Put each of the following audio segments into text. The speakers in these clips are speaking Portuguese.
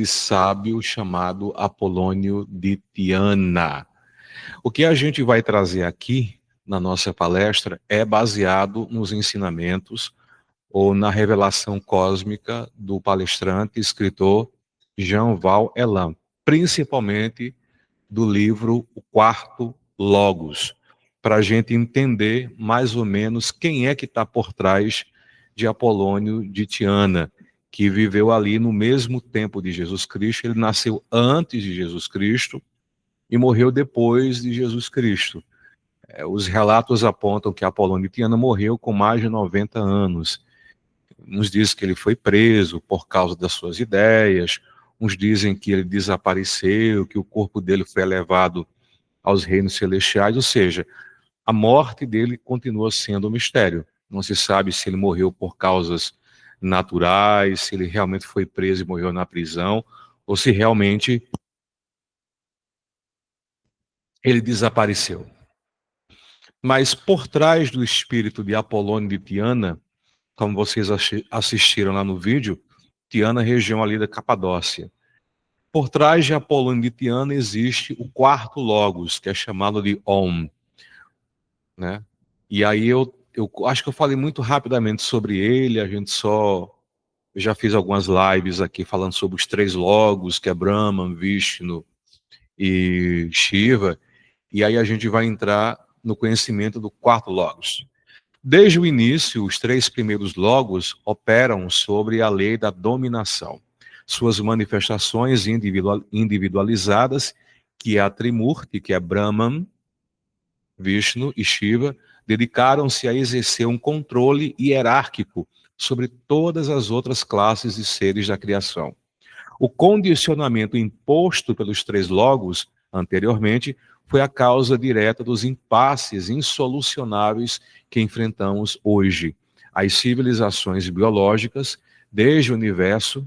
sábio chamado Apolônio de Tiana. O que a gente vai trazer aqui na nossa palestra é baseado nos ensinamentos ou na revelação cósmica do palestrante e escritor Jean-Val Elam, principalmente do livro O Quarto Logos, para a gente entender mais ou menos quem é que está por trás de Apolônio de Tiana, que viveu ali no mesmo tempo de Jesus Cristo. Ele nasceu antes de Jesus Cristo e morreu depois de Jesus Cristo. Os relatos apontam que Apolônio de Tiana morreu com mais de 90 anos. Uns dizem que ele foi preso por causa das suas ideias, uns dizem que ele desapareceu, que o corpo dele foi elevado aos reinos celestiais, ou seja, a morte dele continua sendo um mistério. Não se sabe se ele morreu por causas naturais, se ele realmente foi preso e morreu na prisão, ou se realmente ele desapareceu. Mas por trás do espírito de Apolônio de Tiana, como vocês assistiram lá no vídeo, Tiana, região ali da Capadócia. Por trás de Apolônio de Tiana existe o quarto logos, que é chamado de Om, né? E aí eu acho que eu falei muito rapidamente sobre ele, eu já fiz algumas lives aqui falando sobre os três logos, que é Brahman, Vishnu e Shiva, e aí a gente vai entrar no conhecimento do quarto logos. Desde o início, os três primeiros logos operam sobre a lei da dominação. Suas manifestações individualizadas, que é a Trimurti, que é Brahman, Vishnu e Shiva, dedicaram-se a exercer um controle hierárquico sobre todas as outras classes de seres da criação. O condicionamento imposto pelos três logos anteriormente foi a causa direta dos impasses insolucionáveis que enfrentamos hoje. As civilizações biológicas deste universo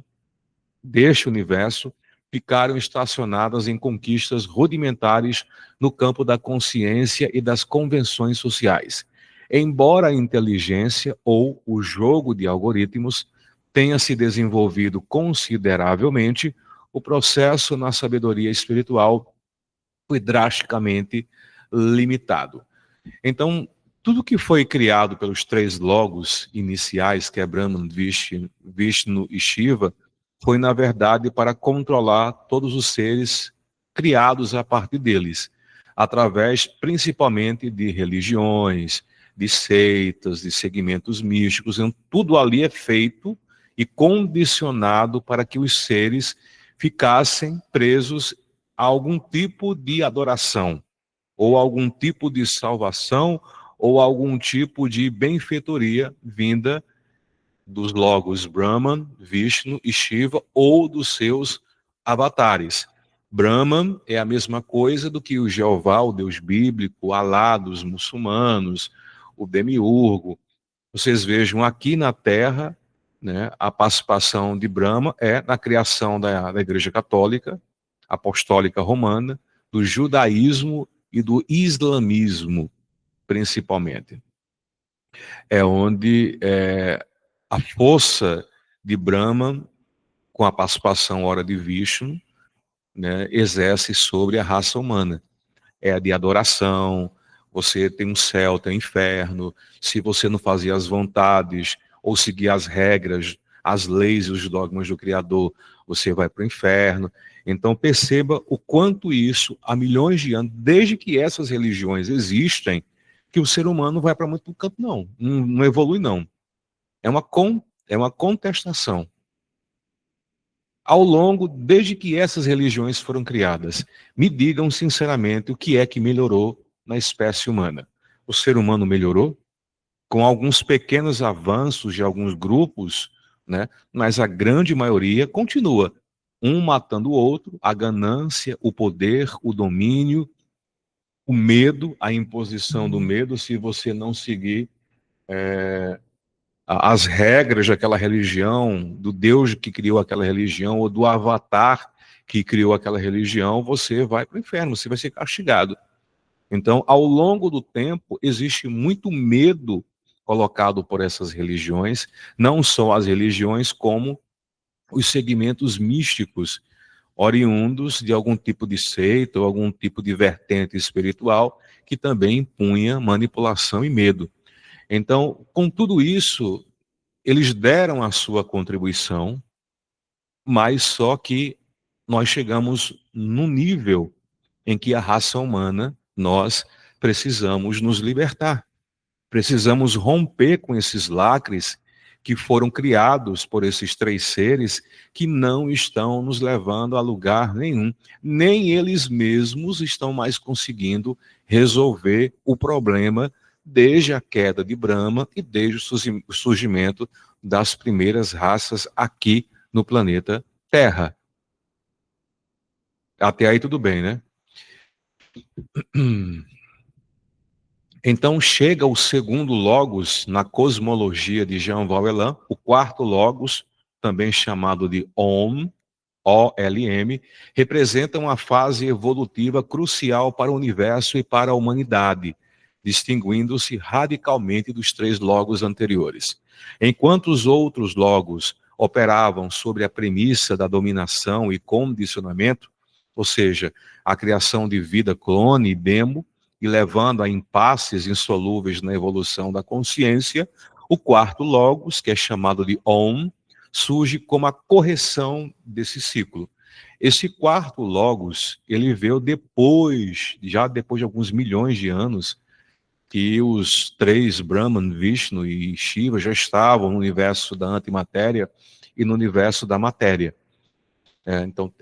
ficaram estacionadas em conquistas rudimentares no campo da consciência e das convenções sociais. Embora a inteligência ou o jogo de algoritmos tenha se desenvolvido consideravelmente, o processo na sabedoria espiritual foi drasticamente limitado. Então, tudo que foi criado pelos três logos iniciais, que é Brahman, Vishnu e Shiva, foi, na verdade, para controlar todos os seres criados a partir deles, através principalmente de religiões, de seitas, de segmentos místicos. Então, tudo ali é feito e condicionado para que os seres ficassem presos a algum tipo de adoração, ou algum tipo de salvação, ou algum tipo de benfeitoria vinda dos logos Brahman, Vishnu e Shiva, ou dos seus avatares. Brahman é a mesma coisa do que o Jeová, o Deus bíblico, Alá dos muçulmanos, o Demiurgo. Vocês vejam aqui na Terra, né, a participação de Brahma é na criação da Igreja Católica, Apostólica Romana, do judaísmo e do islamismo, principalmente. É onde a força de Brahman, com a participação ora de Vishnu, né, exerce sobre a raça humana. É a de adoração, você tem um céu, tem um inferno, se você não fazia as vontades, ou seguir as regras, as leis e os dogmas do Criador, você vai para o inferno. Então perceba o quanto isso, há milhões de anos, desde que essas religiões existem, que o ser humano vai para muito canto, não evolui não. É uma contestação. Ao longo, desde que essas religiões foram criadas, me digam sinceramente o que é que melhorou na espécie humana. O ser humano melhorou com alguns pequenos avanços de alguns grupos, né? Mas a grande maioria continua, um matando o outro, a ganância, o poder, o domínio, o medo, a imposição do medo, se você não seguir as regras daquela religião, do Deus que criou aquela religião, ou do avatar que criou aquela religião, você vai para o inferno, você vai ser castigado. Então, ao longo do tempo, existe muito medo colocado por essas religiões, não só as religiões, como os segmentos místicos, oriundos de algum tipo de seita ou algum tipo de vertente espiritual que também impunha manipulação e medo. Então, com tudo isso, eles deram a sua contribuição, mas só que nós chegamos num nível em que a raça humana, nós precisamos nos libertar. Precisamos romper com esses lacres que foram criados por esses três seres que não estão nos levando a lugar nenhum. Nem eles mesmos estão mais conseguindo resolver o problema desde a queda de Brahma e desde o surgimento das primeiras raças aqui no planeta Terra. Até aí tudo bem, né? Então chega o segundo logos na cosmologia de Jean Vauelan, o quarto logos, também chamado de Om, OLM, representa uma fase evolutiva crucial para o universo e para a humanidade, distinguindo-se radicalmente dos três logos anteriores. Enquanto os outros logos operavam sobre a premissa da dominação e condicionamento, ou seja, a criação de vida clone e demo, e levando a impasses insolúveis na evolução da consciência, o quarto logos, que é chamado de Om, surge como a correção desse ciclo. Esse quarto logos, ele veio depois, já depois de alguns milhões de anos, que os três, Brahman, Vishnu e Shiva, já estavam no universo da antimatéria e no universo da matéria. Então,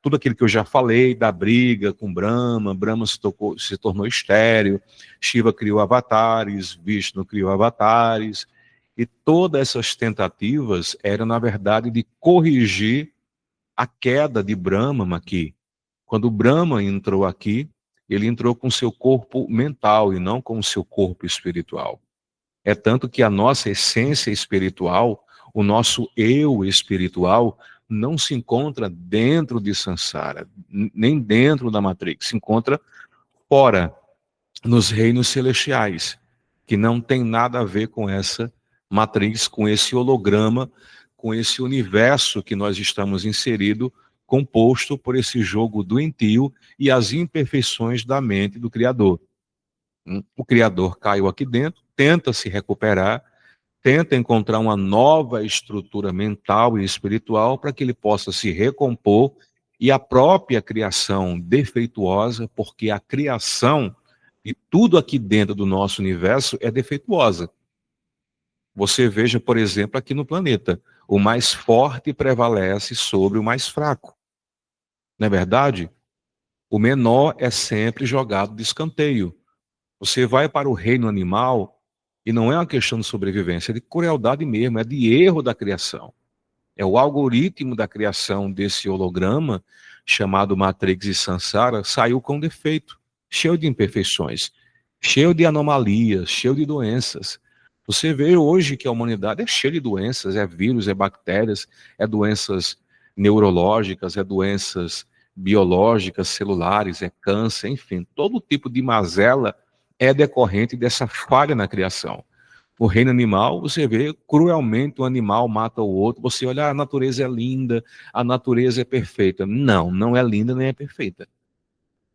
tudo aquilo que eu já falei, da briga com Brahma, Brahma se tornou estéril, Shiva criou avatares, Vishnu criou avatares, e todas essas tentativas eram, na verdade, de corrigir a queda de Brahma aqui. Quando Brahma entrou aqui, ele entrou com seu corpo mental e não com o seu corpo espiritual. É tanto que a nossa essência espiritual, o nosso eu espiritual, não se encontra dentro de Sansara, nem dentro da Matrix, se encontra fora, nos reinos celestiais, que não tem nada a ver com essa Matrix, com esse holograma, com esse universo que nós estamos inseridos, composto por esse jogo doentio e as imperfeições da mente do Criador. O Criador caiu aqui dentro, tenta se recuperar, tenta encontrar uma nova estrutura mental e espiritual para que ele possa se recompor, e a própria criação defeituosa, porque a criação e tudo aqui dentro do nosso universo é defeituosa. Você veja, por exemplo, aqui no planeta, o mais forte prevalece sobre o mais fraco. Não é verdade? O menor é sempre jogado de escanteio. Você vai para o reino animal e não é uma questão de sobrevivência, é de crueldade mesmo, é de erro da criação. É o algoritmo da criação desse holograma, chamado Matrix e Sansara, saiu com defeito, cheio de imperfeições, cheio de anomalias, cheio de doenças. Você vê hoje que a humanidade é cheia de doenças, é vírus, é bactérias, é doenças neurológicas, é doenças biológicas, celulares, é câncer, enfim, todo tipo de mazela é decorrente dessa falha na criação. O reino animal, você vê cruelmente um animal mata o outro, você olha, a natureza é linda, a natureza é perfeita. Não, não é linda nem é perfeita.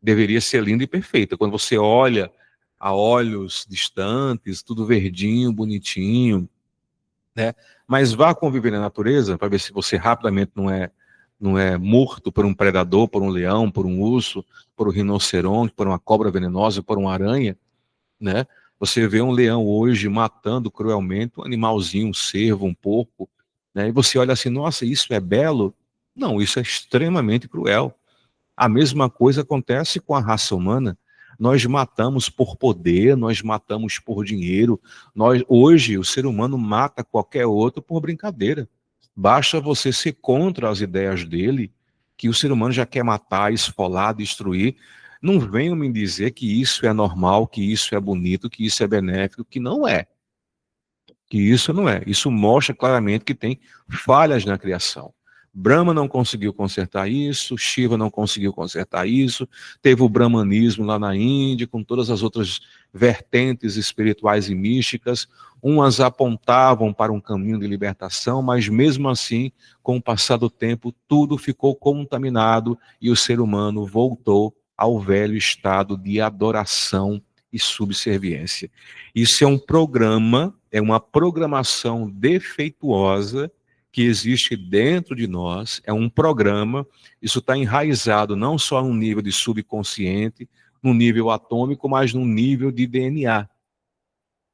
Deveria ser linda e perfeita. Quando você olha a olhos distantes, tudo verdinho, bonitinho, né? Mas vá conviver na natureza para ver se você rapidamente não é morto por um predador, por um leão, por um urso, por um rinoceronte, por uma cobra venenosa, por uma aranha, né? Você vê um leão hoje matando cruelmente um animalzinho, um cervo, um porco, né? E você olha assim, nossa, isso é belo? Não, isso é extremamente cruel. A mesma coisa acontece com a raça humana. Nós matamos por poder, nós matamos por dinheiro. Hoje, o ser humano mata qualquer outro por brincadeira. Basta você ser contra as ideias dele, que o ser humano já quer matar, esfolar, destruir. Não venham me dizer que isso é normal, que isso é bonito, que isso é benéfico, que não é. Que isso não é. Isso mostra claramente que tem falhas na criação. Brahma não conseguiu consertar isso, Shiva não conseguiu consertar isso, teve o brahmanismo lá na Índia, com todas as outras vertentes espirituais e místicas, umas apontavam para um caminho de libertação, mas mesmo assim, com o passar do tempo, tudo ficou contaminado e o ser humano voltou ao velho estado de adoração e subserviência. Isso é um programa, é uma programação defeituosa que existe dentro de nós, é um programa, isso está enraizado não só no nível de subconsciente, no nível atômico, mas no nível de DNA.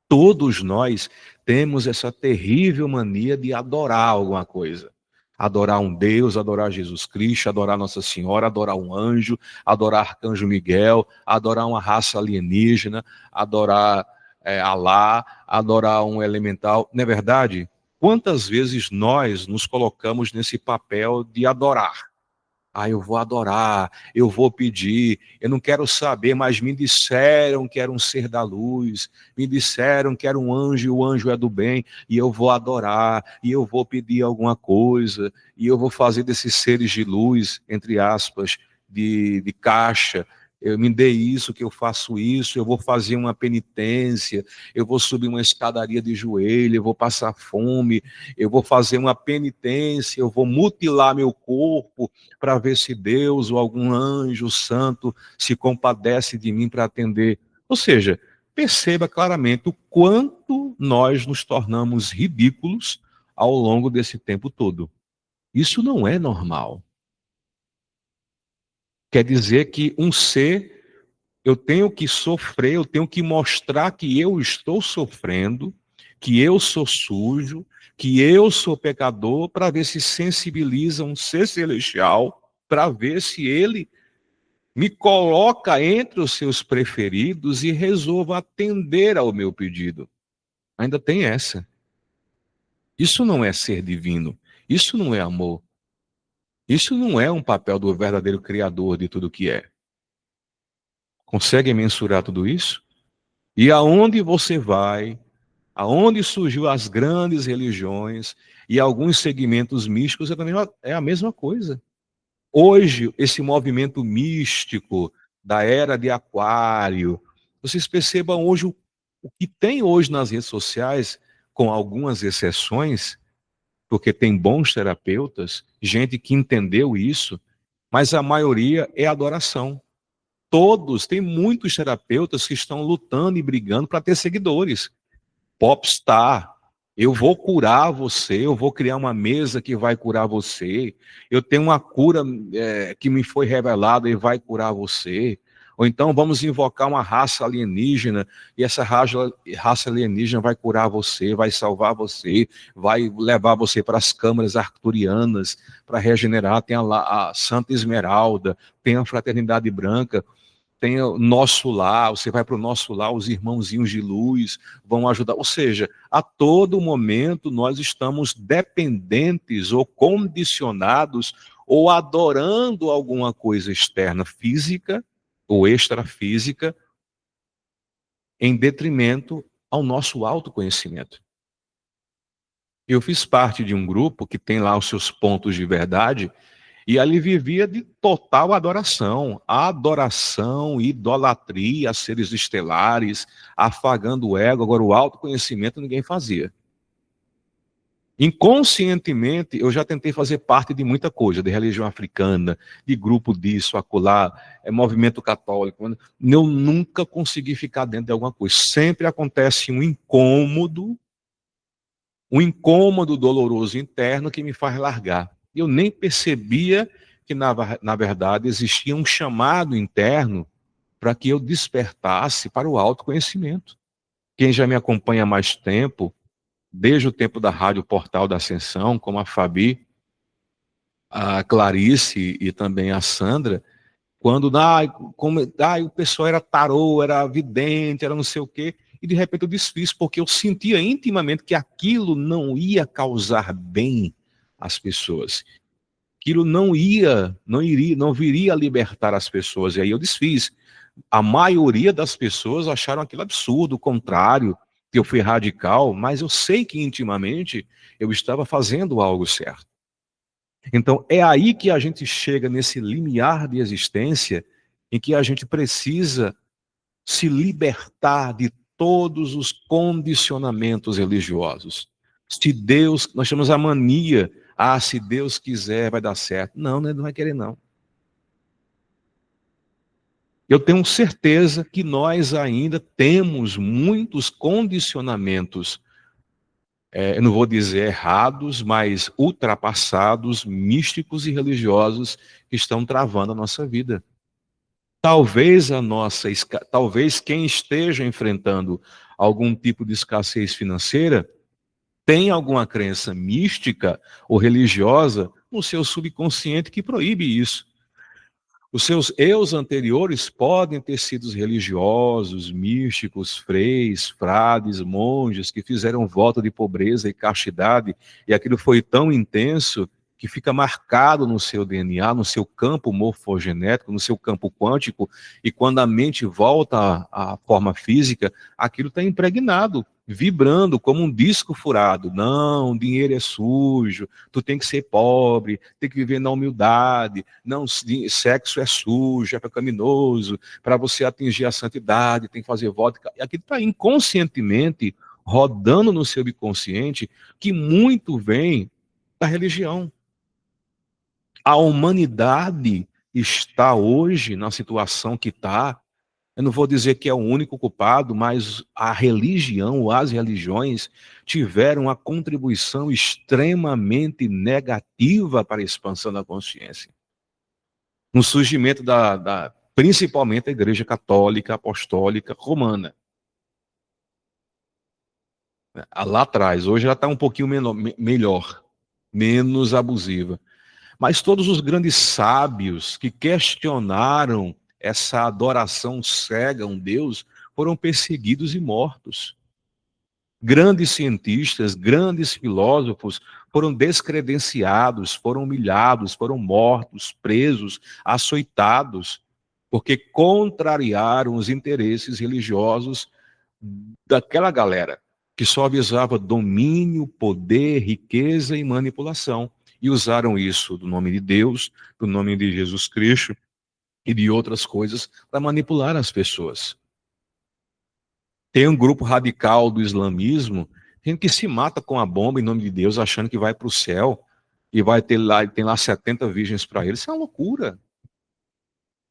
Todos nós temos essa terrível mania de adorar alguma coisa. Adorar um Deus, adorar Jesus Cristo, adorar Nossa Senhora, adorar um anjo, adorar Arcanjo Miguel, adorar uma raça alienígena, adorar Alá, adorar um elemental. Não é verdade? Quantas vezes nós nos colocamos nesse papel de adorar? Ah, eu vou adorar, eu vou pedir, eu não quero saber, mas me disseram que era um ser da luz, me disseram que era um anjo e o anjo é do bem, e eu vou adorar, e eu vou pedir alguma coisa, e eu vou fazer desses seres de luz, entre aspas, de caixa, eu me dei isso, que eu faço isso, eu vou fazer uma penitência, eu vou subir uma escadaria de joelho, eu vou passar fome, eu vou fazer uma penitência, eu vou mutilar meu corpo, para ver se Deus ou algum anjo santo se compadece de mim para atender. Ou seja, perceba claramente o quanto nós nos tornamos ridículos ao longo desse tempo todo. Isso não é normal. Quer dizer que um ser, eu tenho que sofrer, eu tenho que mostrar que eu estou sofrendo, que eu sou sujo, que eu sou pecador, para ver se sensibiliza um ser celestial, para ver se ele me coloca entre os seus preferidos e resolva atender ao meu pedido. Ainda tem essa. Isso não é ser divino. Isso não é amor. Isso não é um papel do verdadeiro Criador de tudo que é. Consegue mensurar tudo isso? E aonde você vai, aonde surgiu as grandes religiões e alguns segmentos místicos, é a mesma coisa. Hoje, esse movimento místico da era de Aquário, vocês percebam hoje o que tem hoje nas redes sociais, com algumas exceções, porque tem bons terapeutas, gente que entendeu isso, mas a maioria é adoração. Todos, tem muitos terapeutas que estão lutando e brigando para ter seguidores. Popstar, eu vou curar você, eu vou criar uma mesa que vai curar você, eu tenho uma cura que me foi revelada e vai curar você. Ou então vamos invocar uma raça alienígena e essa raça alienígena vai curar você, vai salvar você, vai levar você para as câmaras arcturianas para regenerar. Tem a Santa Esmeralda, tem a Fraternidade Branca. Tem o nosso lar, você vai para o nosso lar, os irmãozinhos de luz vão ajudar. Ou seja, a todo momento nós estamos dependentes ou condicionados ou adorando alguma coisa externa, física ou extrafísica, em detrimento ao nosso autoconhecimento. Eu fiz parte de um grupo que tem lá os seus pontos de verdade, e ali vivia de total adoração, idolatria a seres estelares, afagando o ego. Agora, o autoconhecimento ninguém fazia. Inconscientemente, eu já tentei fazer parte de muita coisa, de religião africana, de grupo disso, acolá, movimento católico. Eu nunca consegui ficar dentro de alguma coisa. Sempre acontece um incômodo doloroso interno que me faz largar. Eu nem percebia que, na verdade, existia um chamado interno para que eu despertasse para o autoconhecimento. Quem já me acompanha há mais tempo, desde o tempo da Rádio Portal da Ascensão, como a Fabi, a Clarice e também a Sandra, quando o pessoal era tarô, era vidente, era não sei o quê, e de repente eu desfiz, porque eu sentia intimamente que aquilo não ia causar bem às pessoas. Aquilo não viria a libertar as pessoas, e aí eu desfiz. A maioria das pessoas acharam aquilo absurdo, o contrário, que eu fui radical, mas eu sei que intimamente eu estava fazendo algo certo. Então, é aí que a gente chega nesse limiar de existência em que a gente precisa se libertar de todos os condicionamentos religiosos. Se Deus, nós temos a mania, se Deus quiser vai dar certo. Não, né, não vai querer não. Eu tenho certeza que nós ainda temos muitos condicionamentos, eu não vou dizer errados, mas ultrapassados, místicos e religiosos que estão travando a nossa vida. Talvez quem esteja enfrentando algum tipo de escassez financeira tenha alguma crença mística ou religiosa no seu subconsciente que proíbe isso. Os seus eus anteriores podem ter sido religiosos, místicos, freis, frades, monges que fizeram voto de pobreza e castidade, e aquilo foi tão intenso que fica marcado no seu DNA, no seu campo morfogenético, no seu campo quântico, e quando a mente volta à forma física, aquilo está impregnado, vibrando como um disco furado. Não, dinheiro é sujo, tu tem que ser pobre, tem que viver na humildade, não, sexo é sujo, é pecaminoso, para você atingir a santidade, tem que fazer voto. E aquilo está inconscientemente rodando no seu inconsciente, que muito vem da religião. A humanidade está hoje na situação que está. Eu não vou dizer que é o único culpado, mas a religião, ou as religiões, tiveram uma contribuição extremamente negativa para a expansão da consciência. No surgimento principalmente da Igreja Católica, Apostólica, Romana. Lá atrás, hoje ela está um pouquinho melhor, menos abusiva. Mas todos os grandes sábios que questionaram essa adoração cega a um Deus foram perseguidos e mortos. Grandes cientistas, grandes filósofos foram descredenciados, foram humilhados, foram mortos, presos, açoitados, porque contrariaram os interesses religiosos daquela galera que só visava domínio, poder, riqueza e manipulação. E usaram isso do nome de Deus, do nome de Jesus Cristo e de outras coisas para manipular as pessoas. Tem um grupo radical do islamismo que se mata com a bomba em nome de Deus, achando que vai para o céu e vai ter lá, tem lá 70 virgens para ele. Isso é uma loucura.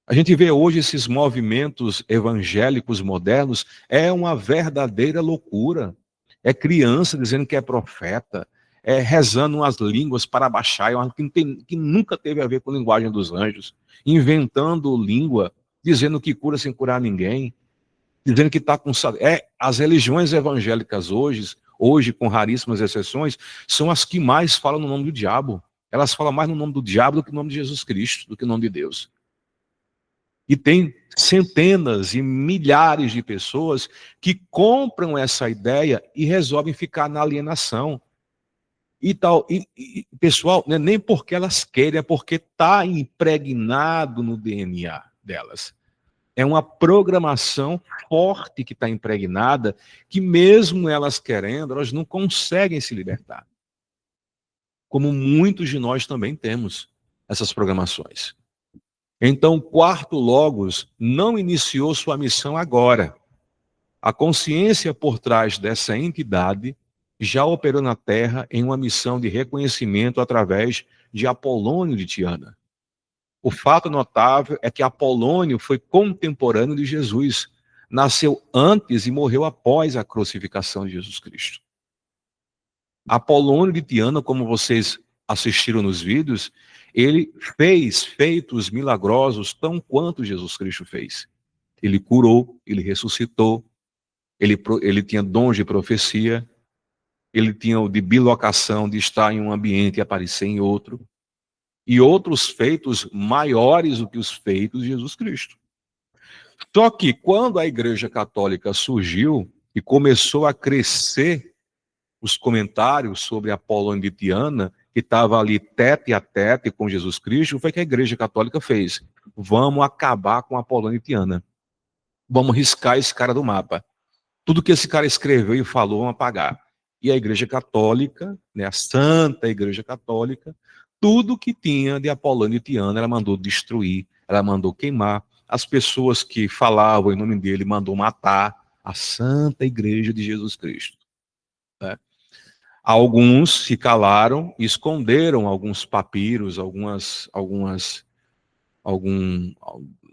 A gente vê hoje esses movimentos evangélicos modernos, é uma verdadeira loucura. É criança dizendo que é profeta, é rezando umas línguas para baixar, que nunca teve a ver com a linguagem dos anjos, inventando língua, dizendo que cura sem curar ninguém, dizendo que está com... as religiões evangélicas hoje, com raríssimas exceções, são as que mais falam no nome do diabo. Elas falam mais no nome do diabo do que no nome de Jesus Cristo, do que no nome de Deus. E tem centenas e milhares de pessoas que compram essa ideia e resolvem ficar na alienação. E tal, pessoal, não é nem porque elas querem, é porque está impregnado no DNA delas. É uma programação forte que está impregnada, que mesmo elas querendo, elas não conseguem se libertar. Como muitos de nós também temos essas programações. Então, o quarto Logos não iniciou sua missão agora. A consciência por trás dessa entidade já operou na Terra em uma missão de reconhecimento através de Apolônio de Tiana. O fato notável é que Apolônio foi contemporâneo de Jesus, nasceu antes e morreu após a crucificação de Jesus Cristo. Apolônio de Tiana, como vocês assistiram nos vídeos, ele fez feitos milagrosos tão quanto Jesus Cristo fez. Ele curou, ele ressuscitou, ele tinha dons de profecia, ele tinha o de bilocação, de estar em um ambiente e aparecer em outro, e outros feitos maiores do que os feitos de Jesus Cristo. Só que quando a Igreja Católica surgiu e começou a crescer os comentários sobre Apolônio de Tiana, que estava ali tete a tete com Jesus Cristo, foi que a Igreja Católica fez. Vamos acabar com Apolônio de Tiana. Vamos riscar esse cara do mapa. Tudo que esse cara escreveu e falou, vamos apagar. E a Igreja Católica, né, a Santa Igreja Católica, tudo que tinha de Apolônio de Tiana, ela mandou destruir, ela mandou queimar. As pessoas que falavam em nome dele mandou matar a Santa Igreja de Jesus Cristo, né? Alguns se calaram e esconderam alguns papiros, algum,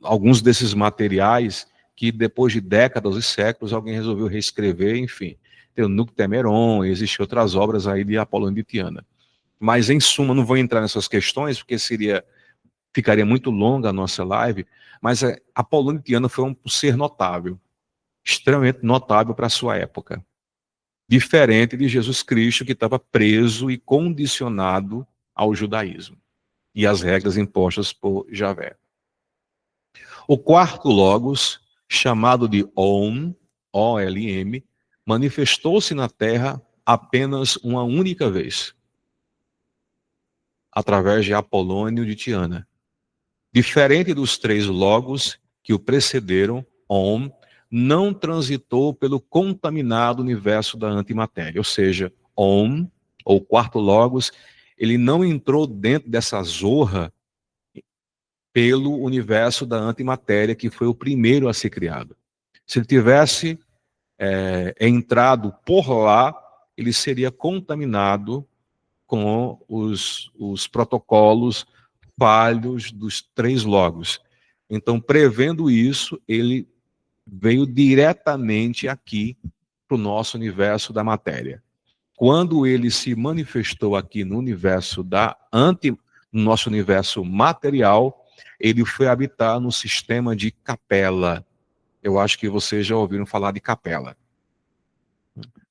alguns desses materiais que depois de décadas e séculos alguém resolveu reescrever, enfim. Tem o Nuctemeron, existem outras obras aí de Apolônio de Tiana. Mas, em suma, não vou entrar nessas questões, porque ficaria muito longa a nossa live, mas Apolônio de Tiana foi um ser notável, extremamente notável para a sua época. Diferente de Jesus Cristo, que estava preso e condicionado ao judaísmo e às regras impostas por Javé. O quarto Logos, chamado de Om, O-L-M, manifestou-se na Terra apenas uma única vez, através de Apolônio de Tiana. Diferente dos três Logos que o precederam, Om não transitou pelo contaminado universo da antimatéria, ou seja, Om, ou quarto Logos, ele não entrou dentro dessa zorra pelo universo da antimatéria, que foi o primeiro a ser criado. Se ele tivesse entrado por lá, ele seria contaminado com os protocolos falhos dos três logos. Então, prevendo isso, ele veio diretamente aqui para o nosso universo da matéria. Quando ele se manifestou aqui no universo no nosso universo material, ele foi habitar no sistema de Capela. Eu acho que vocês já ouviram falar de Capela.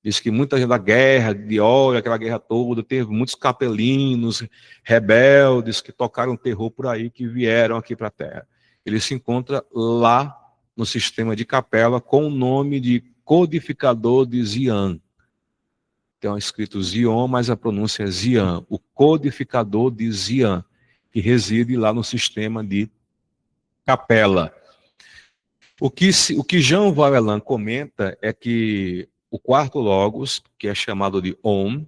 Diz que muita gente da guerra, de óleo, aquela guerra toda, teve muitos capelinos, rebeldes, que tocaram terror por aí, que vieram aqui para a Terra. Ele se encontra lá no sistema de Capela com o nome de codificador de Zion. Então é escrito Zion, mas a pronúncia é Zion, o codificador de Zion, que reside lá no sistema de Capela. O que Jean Valjean comenta é que o quarto Logos, que é chamado de Om,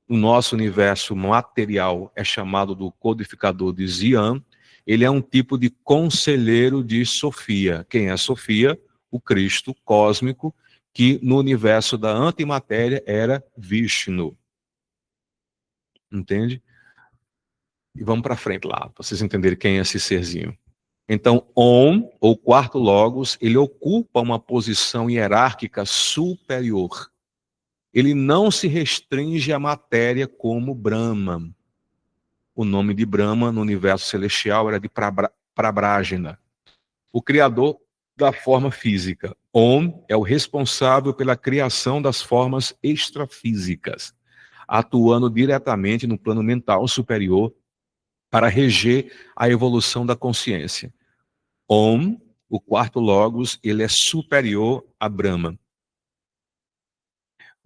no nosso universo material é chamado do codificador de Zion, ele é um tipo de conselheiro de Sofia. Quem é Sofia? O Cristo cósmico, que no universo da antimatéria era Vishnu. Entende? E vamos para frente lá, para vocês entenderem quem é esse serzinho. Então, Om, ou quarto Logos, ele ocupa uma posição hierárquica superior. Ele não se restringe à matéria como Brahma. O nome de Brahma no universo celestial era de Prabhajna, o criador da forma física. Om é o responsável pela criação das formas extrafísicas, atuando diretamente no plano mental superior para reger a evolução da consciência. Om, o quarto Logos, ele é superior a Brahma.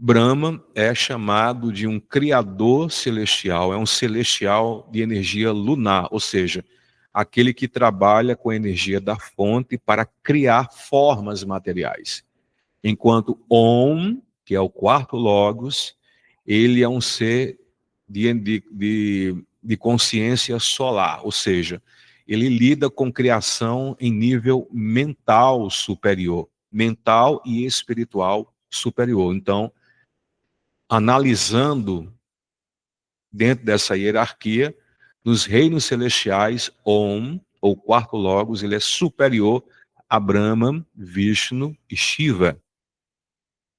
Brahma é chamado de um criador celestial, é um celestial de energia lunar, ou seja, aquele que trabalha com a energia da fonte para criar formas materiais. Enquanto Om, que é o quarto Logos, ele é um ser de consciência solar, ou seja, ele lida com criação em nível mental superior, mental e espiritual superior. Então, analisando dentro dessa hierarquia, nos reinos celestiais, Om, ou quarto Logos, ele é superior a Brahma, Vishnu e Shiva.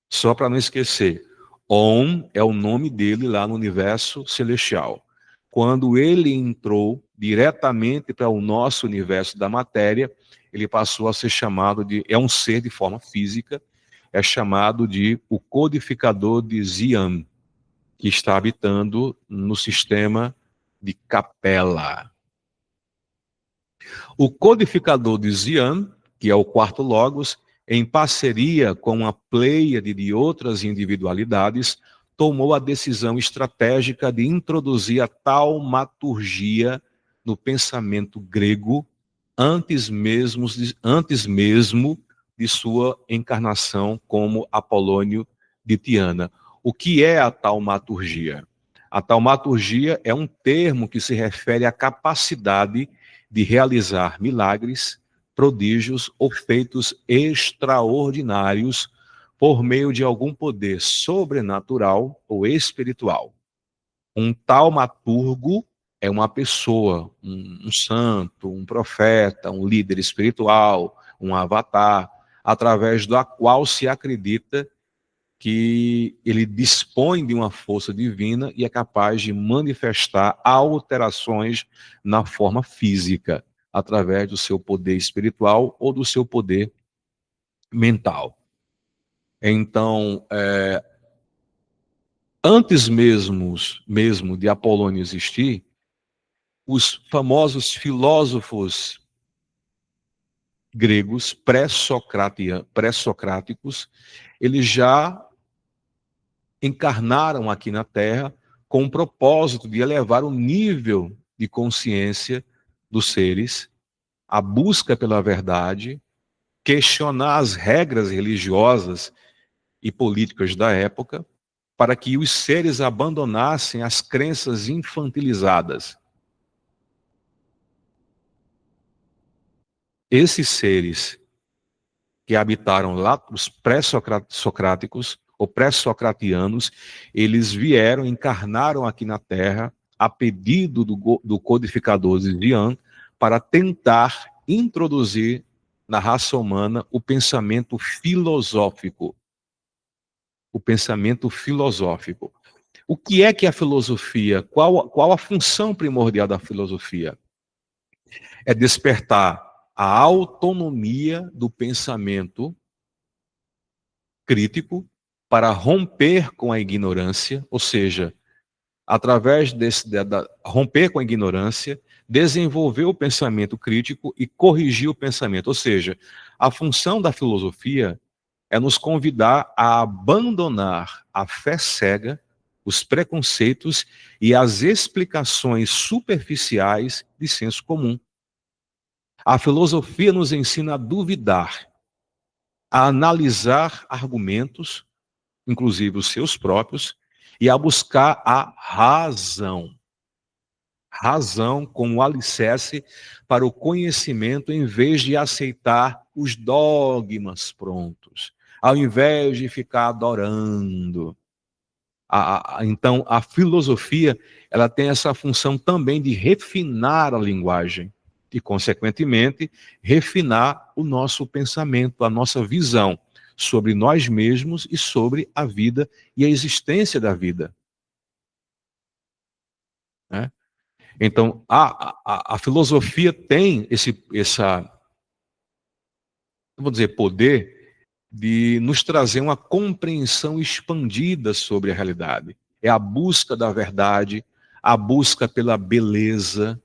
Só para não esquecer, Om é o nome dele lá no universo celestial. Quando ele entrou diretamente para o nosso universo da matéria, ele passou a ser chamado é um ser de forma física, é chamado de o codificador de Zion, que está habitando no sistema de Capela. O codificador de Zion, que é o quarto Logos, em parceria com uma pleiade de outras individualidades, tomou a decisão estratégica de introduzir a taumaturgia no pensamento grego antes mesmo de sua encarnação como Apolônio de Tiana. O que é a taumaturgia? A taumaturgia é um termo que se refere à capacidade de realizar milagres, prodígios ou feitos extraordinários por meio de algum poder sobrenatural ou espiritual. Um taumaturgo é uma pessoa, um santo, um profeta, um líder espiritual, um avatar, através da qual se acredita que ele dispõe de uma força divina e é capaz de manifestar alterações na forma física, através do seu poder espiritual ou do seu poder mental. Então, antes mesmo de Apolônio existir, os famosos filósofos gregos pré-socráticos, eles já encarnaram aqui na Terra com o propósito de elevar o nível de consciência dos seres, a busca pela verdade, questionar as regras religiosas e políticas da época, para que os seres abandonassem as crenças infantilizadas. Esses seres que habitaram lá, os pré-socráticos ou pré-socratianos, eles vieram, encarnaram aqui na Terra, a pedido do codificador Zian, para tentar introduzir na raça humana o pensamento filosófico. O pensamento filosófico. O que é a filosofia? Qual a função primordial da filosofia? É despertar a autonomia do pensamento crítico para romper com a ignorância, ou seja, através romper com a ignorância, desenvolver o pensamento crítico e corrigir o pensamento. Ou seja, a função da filosofia é nos convidar a abandonar a fé cega, os preconceitos e as explicações superficiais de senso comum. A filosofia nos ensina a duvidar, a analisar argumentos, inclusive os seus próprios, e a buscar a razão. Razão como alicerce para o conhecimento, em vez de aceitar os dogmas prontos, ao invés de ficar adorando. Então, a filosofia, ela tem essa função também de refinar a linguagem e, consequentemente, refinar o nosso pensamento, a nossa visão sobre nós mesmos e sobre a vida e a existência da vida. Né? Então, a filosofia tem vou dizer, poder de nos trazer uma compreensão expandida sobre a realidade. É a busca da verdade, a busca pela beleza,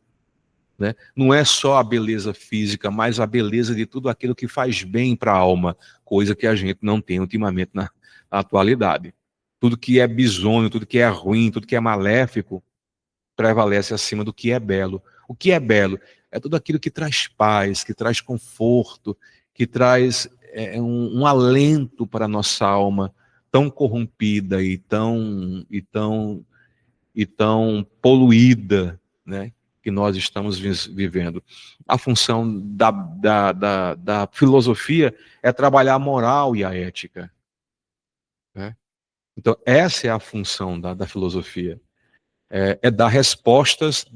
né? Não é só a beleza física, mas a beleza de tudo aquilo que faz bem para a alma, coisa que a gente não tem ultimamente na atualidade. Tudo que é bizonho, tudo que é ruim, tudo que é maléfico, prevalece acima do que é belo. O que é belo? É tudo aquilo que traz paz, que traz conforto, que traz um alento para a nossa alma tão corrompida e tão poluída, né, que nós estamos vivendo. A função da filosofia é trabalhar a moral e a ética. Né? Então, essa é a função da filosofia. É dar respostas,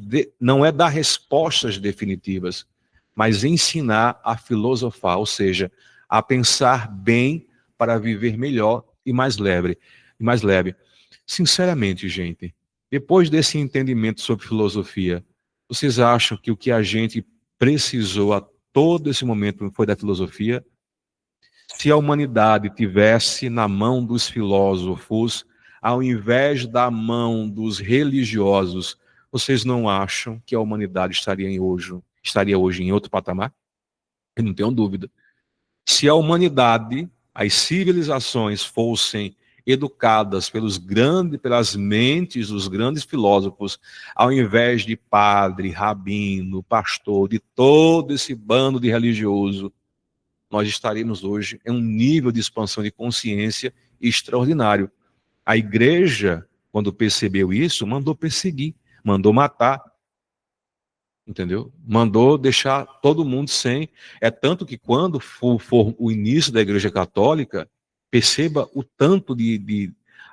não é dar respostas definitivas, mas ensinar a filosofar, ou seja, a pensar bem para viver melhor e mais leve. Sinceramente, gente, depois desse entendimento sobre filosofia, vocês acham que o que a gente precisou a todo esse momento foi da filosofia? Se a humanidade tivesse na mão dos filósofos, ao invés da mão dos religiosos, vocês não acham que a humanidade estaria hoje em outro patamar? Eu não tenho dúvida. Se a humanidade, as civilizações fossem educadas pelas mentes dos grandes filósofos, ao invés de padre, rabino, pastor, de todo esse bando de religioso, nós estaríamos hoje em um nível de expansão de consciência extraordinário. A igreja quando percebeu isso, mandou perseguir, mandou matar, entendeu? Mandou deixar todo mundo sem. É tanto que quando for o início da Igreja Católica, perceba o tanto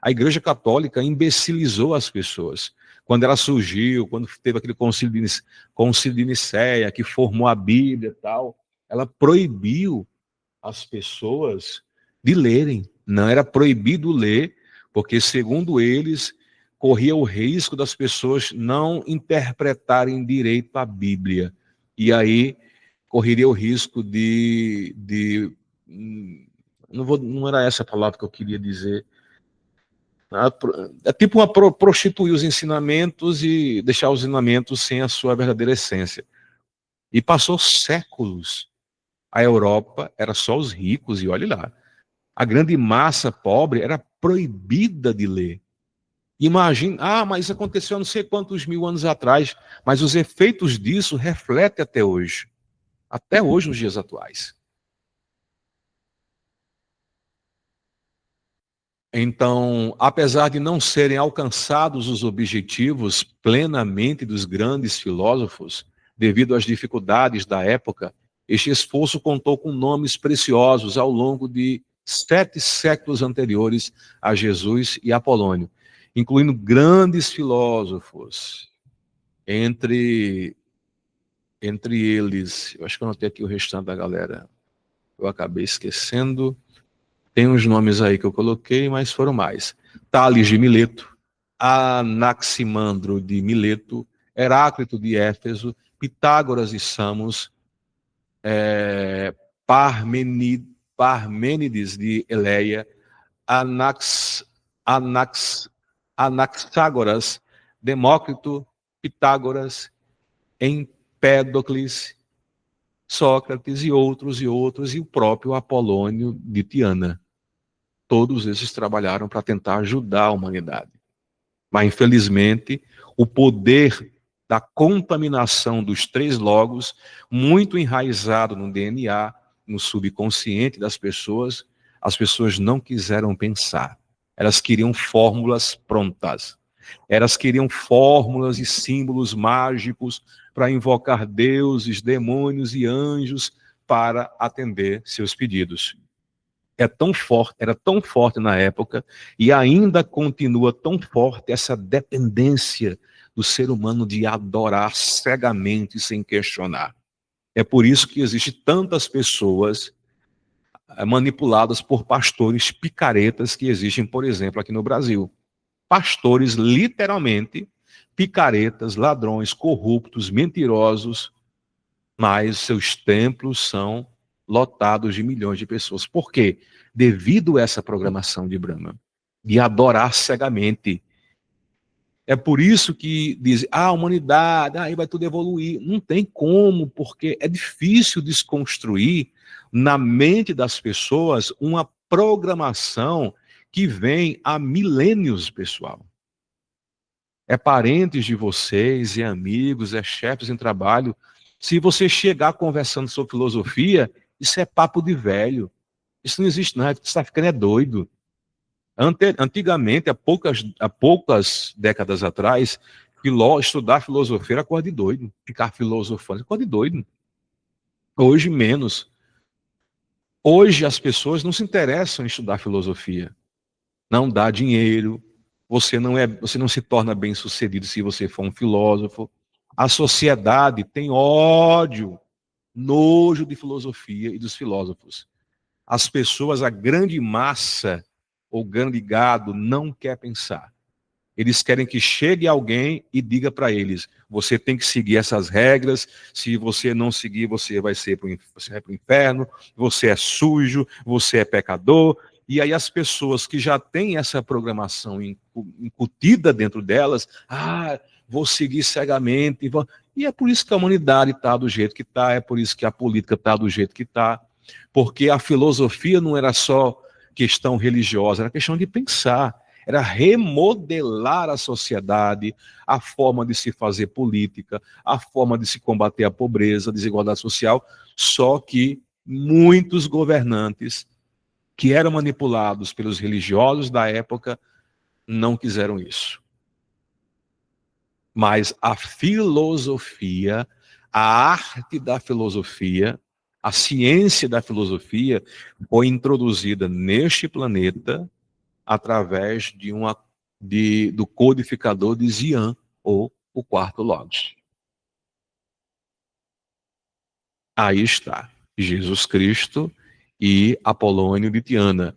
a Igreja Católica imbecilizou as pessoas. Quando ela surgiu, quando teve aquele concílio de Nicéia, que formou a Bíblia e tal, ela proibiu as pessoas de lerem. Não era proibido ler, porque, segundo eles, corria o risco das pessoas não interpretarem direito a Bíblia. E aí correria o risco não era essa a palavra que eu queria dizer. É tipo prostituir os ensinamentos e deixar os ensinamentos sem a sua verdadeira essência. E passou séculos. A Europa era só os ricos, e olhe lá. A grande massa pobre era proibida de ler. Imagine, mas isso aconteceu há não sei quantos mil anos atrás, mas os efeitos disso refletem até hoje nos dias atuais. Então, apesar de não serem alcançados os objetivos plenamente dos grandes filósofos, devido às dificuldades da época, este esforço contou com nomes preciosos ao longo de 7 séculos anteriores a Jesus e Apolônio, incluindo grandes filósofos, entre eles, eu acho que eu anotei aqui o restante da galera, eu acabei esquecendo. Tem uns nomes aí que eu coloquei, mas foram mais. Tales de Mileto, Anaximandro de Mileto, Heráclito de Éfeso, Pitágoras de Samos, Parmênides de Eleia, Anaxágoras, Demócrito, Pitágoras, Empédocles, Sócrates e outros, e o próprio Apolônio de Tiana. Todos esses trabalharam para tentar ajudar a humanidade. Mas, infelizmente, o poder da contaminação dos 3 logos, muito enraizado no DNA, no subconsciente das pessoas, as pessoas não quiseram pensar. Elas queriam fórmulas prontas. Elas queriam fórmulas e símbolos mágicos para invocar deuses, demônios e anjos para atender seus pedidos. Era tão forte na época e ainda continua tão forte essa dependência do ser humano de adorar cegamente sem questionar. É por isso que existem tantas pessoas manipuladas por pastores picaretas que existem, por exemplo, aqui no Brasil. Pastores, literalmente, picaretas, ladrões, corruptos, mentirosos, mas seus templos são lotados de milhões de pessoas. Por quê? Devido a essa programação de Brahma, de adorar cegamente. É por isso que dizem, a humanidade, aí vai tudo evoluir. Não tem como, porque é difícil desconstruir na mente das pessoas uma programação que vem há milênios, pessoal. É parentes de vocês, é amigos, é chefes em trabalho. Se você chegar conversando sobre filosofia, isso é papo de velho. Isso não existe, não. Você está ficando doido. Antigamente, há poucas décadas atrás, estudar filosofia era coisa de doido. Ficar filosofando é coisa de doido. Hoje, menos. Hoje, as pessoas não se interessam em estudar filosofia. Não dá dinheiro. Você não se torna bem-sucedido se você for um filósofo. A sociedade tem ódio, nojo de filosofia e dos filósofos. As pessoas, a grande massa, ou grande gado, não quer pensar. Eles querem que chegue alguém e diga para eles, você tem que seguir essas regras, se você não seguir, você vai para o inferno, você é sujo, você é pecador. E aí as pessoas que já têm essa programação incutida dentro delas, vou seguir cegamente. E é por isso que a humanidade está do jeito que está, é por isso que a política está do jeito que está. Porque a filosofia não era só questão religiosa, era questão de pensar. Era remodelar a sociedade, a forma de se fazer política, a forma de se combater a pobreza, a desigualdade social. Só que muitos governantes que eram manipulados pelos religiosos da época não quiseram isso. Mas a filosofia, a arte da filosofia, a ciência da filosofia foi introduzida neste planeta através do codificador de Zian, ou o quarto logos. Aí está, Jesus Cristo e Apolônio de Tiana.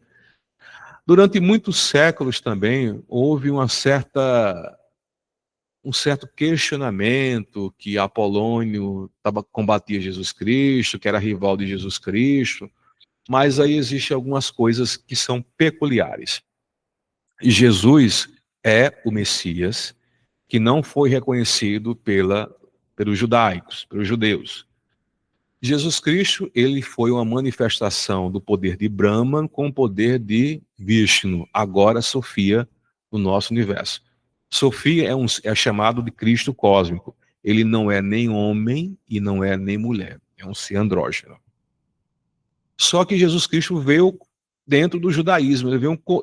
Durante muitos séculos também houve um certo questionamento que Apolônio combatia Jesus Cristo, que era rival de Jesus Cristo, mas aí existem algumas coisas que são peculiares. E Jesus é o Messias que não foi reconhecido pelos judaicos, pelos judeus. Jesus Cristo, ele foi uma manifestação do poder de Brahman com o poder de Vishnu, agora Sofia, no nosso universo. Sofia é chamado de Cristo cósmico. Ele não é nem homem e não é nem mulher. É um ser andrógeno. Só que Jesus Cristo veio dentro do judaísmo.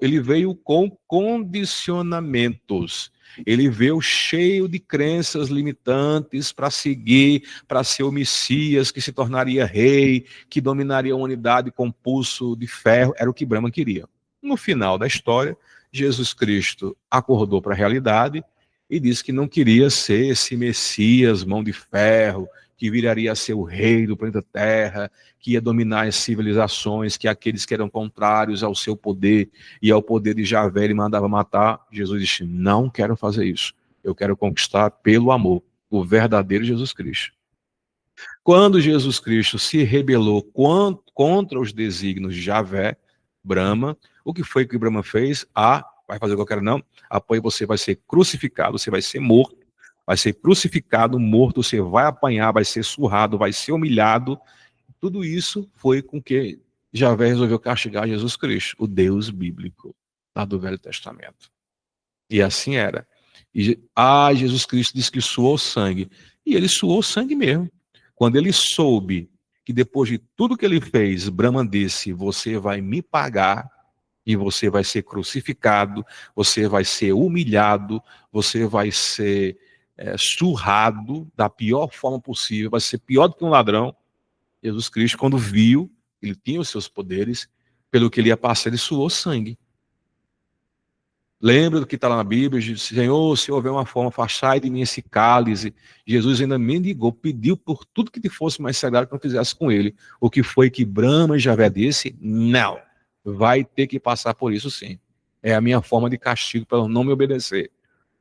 Ele veio com condicionamentos. Ele veio cheio de crenças limitantes para seguir, para ser o Messias, que se tornaria rei, que dominaria a humanidade com pulso de ferro. Era o que Brahma queria. No final da história, Jesus Cristo acordou para a realidade e disse que não queria ser esse Messias, mão de ferro, que viraria a ser o rei do planeta Terra, que ia dominar as civilizações, que aqueles que eram contrários ao seu poder e ao poder de Javé ele mandava matar. Jesus disse, não quero fazer isso. Eu quero conquistar pelo amor, o verdadeiro Jesus Cristo. Quando Jesus Cristo se rebelou contra os desígnios de Javé, Brahma, o que foi que Brahma fez? Vai fazer o que eu quero não? Apoio, você vai ser crucificado, você vai ser morto, vai ser crucificado, morto, você vai apanhar, vai ser surrado, vai ser humilhado. Tudo isso foi com que Javé resolveu castigar Jesus Cristo, o Deus bíblico, lá do Velho Testamento. E assim era. Jesus Cristo disse que suou sangue. E ele suou sangue mesmo. Quando ele soube que depois de tudo que ele fez, Brahma disse, você vai me pagar, e você vai ser crucificado, você vai ser humilhado, você vai ser surrado da pior forma possível, vai ser pior do que um ladrão. Jesus Cristo, quando viu, ele tinha os seus poderes, pelo que ele ia passar, ele suou sangue. Lembra do que está lá na Bíblia? Senhor, se houver uma forma, afastai de mim esse cálice. Jesus ainda mendigou, pediu por tudo que te fosse mais sagrado que não fizesse com ele. O que foi que Brahma e Javé disse? Não, vai ter que passar por isso sim. É a minha forma de castigo pelo não me obedecer.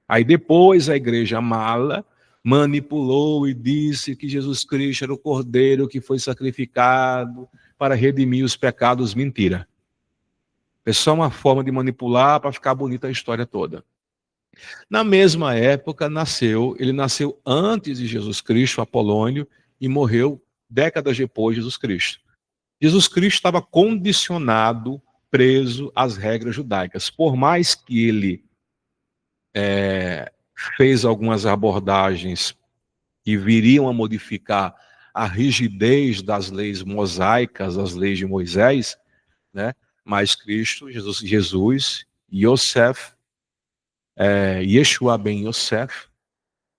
Aí depois a igreja mala manipulou e disse que Jesus Cristo era o cordeiro que foi sacrificado para redimir os pecados. Mentira. É só uma forma de manipular para ficar bonita a história toda. Na mesma época ele nasceu antes de Jesus Cristo, Apolônio, e morreu décadas depois de Jesus Cristo. Jesus Cristo estava condicionado, preso às regras judaicas. Por mais que ele fez algumas abordagens que viriam a modificar a rigidez das leis mosaicas, as leis de Moisés, né? Mas Cristo, Jesus, Yosef, Yeshua ben Yosef,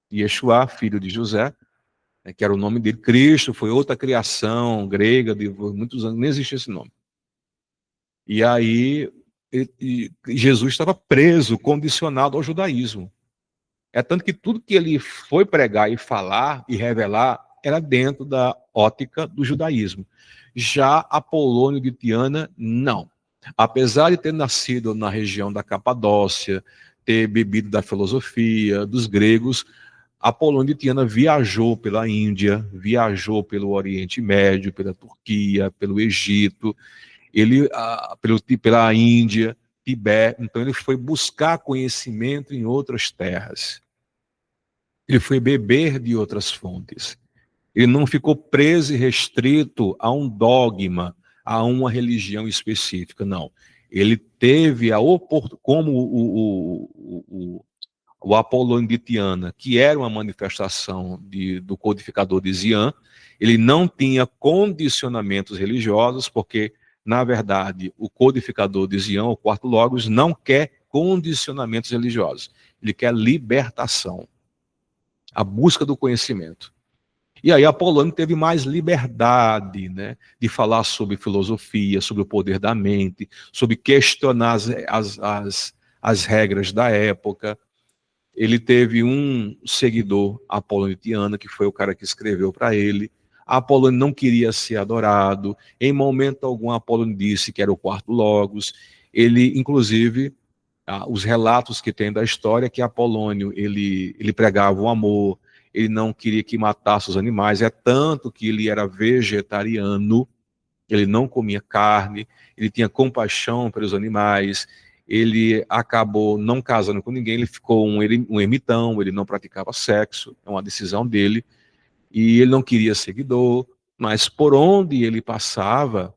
Yeshua, filho de José, que era o nome dele. Cristo foi outra criação grega, de muitos anos, nem existia esse nome. E aí, Jesus estava preso, condicionado ao judaísmo. É tanto que tudo que ele foi pregar e falar e revelar era dentro da ótica do judaísmo. Já Apolônio de Tiana, não. Apesar de ter nascido na região da Capadócia, ter bebido da filosofia, dos gregos, Apolônio de Tiana viajou pela Índia, viajou pelo Oriente Médio, pela Turquia, pelo Egito, pela Índia, Tibete. Então ele foi buscar conhecimento em outras terras. Ele foi beber de outras fontes. Ele não ficou preso e restrito a um dogma, a uma religião específica, não. Ele teve a oportunidade, como o Apolônio de Tiana, que era uma manifestação do codificador de Zian, ele não tinha condicionamentos religiosos, porque, na verdade, o codificador de Zian, o quarto logos, não quer condicionamentos religiosos. Ele quer libertação, a busca do conhecimento. E aí Apolônio teve mais liberdade, né, de falar sobre filosofia, sobre o poder da mente, sobre questionar as regras da época. Ele teve um seguidor, Apolônio de Tiana, que foi o cara que escreveu para ele. Apolônio não queria ser adorado. Em momento algum, Apolônio disse que era o quarto Logos. Ele, inclusive, os relatos que tem da história, que Apolônio, ele pregava o amor, ele não queria que matasse os animais, é tanto que ele era vegetariano, ele não comia carne, ele tinha compaixão pelos animais, ele acabou não casando com ninguém, ele ficou um ermitão, ele não praticava sexo, é uma decisão dele, e ele não queria seguidor, mas por onde ele passava,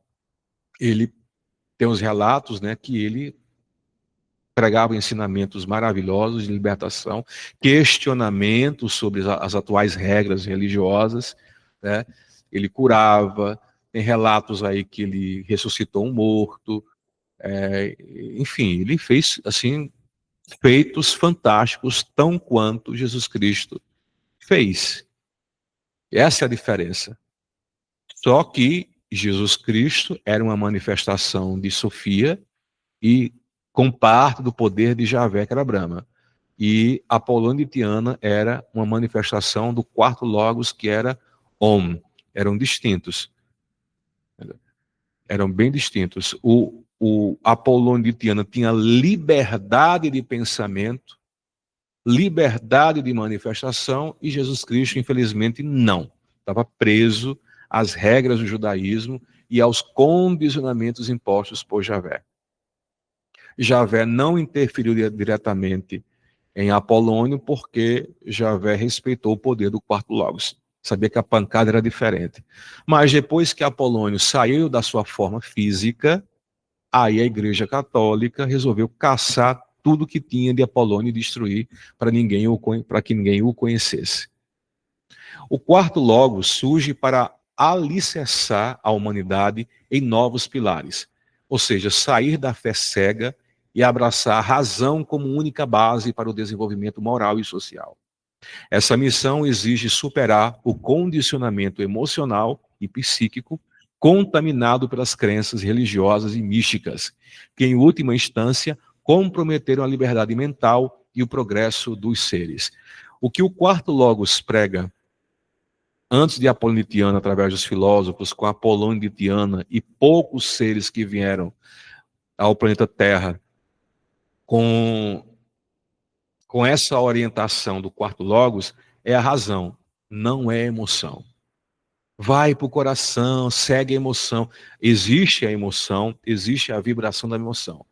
ele tem os relatos, né, que ele pregava ensinamentos maravilhosos de libertação, questionamentos sobre as atuais regras religiosas, né? Ele curava, tem relatos aí que ele ressuscitou um morto, enfim, ele fez assim feitos fantásticos, tão quanto Jesus Cristo fez. Essa é a diferença. Só que Jesus Cristo era uma manifestação de Sofia e com parte do poder de Javé, que era Brahma. E Apolônio de Tiana era uma manifestação do quarto Logos, que era Om. Eram distintos. Eram bem distintos. O Apolônio de Tiana tinha liberdade de pensamento, liberdade de manifestação, e Jesus Cristo, infelizmente, não. Estava preso às regras do judaísmo e aos condicionamentos impostos por Javé. Javé não interferiu diretamente em Apolônio porque Javé respeitou o poder do quarto Logos. Sabia que a pancada era diferente. Mas depois que Apolônio saiu da sua forma física, aí a Igreja Católica resolveu caçar tudo que tinha de Apolônio e destruir para que ninguém o conhecesse. O quarto Logos surge para alicerçar a humanidade em novos pilares, ou seja, sair da fé cega e abraçar a razão como única base para o desenvolvimento moral e social. Essa missão exige superar o condicionamento emocional e psíquico contaminado pelas crenças religiosas e místicas, que, em última instância, comprometeram a liberdade mental e o progresso dos seres. O que o quarto Logos prega antes de Apolônio de Tiana, através dos filósofos, com Apolônio de Tiana e poucos seres que vieram ao planeta Terra com essa orientação do quarto Logos, é a razão, não é a emoção. Vai para o coração, segue a emoção. Existe a emoção, existe a vibração da emoção.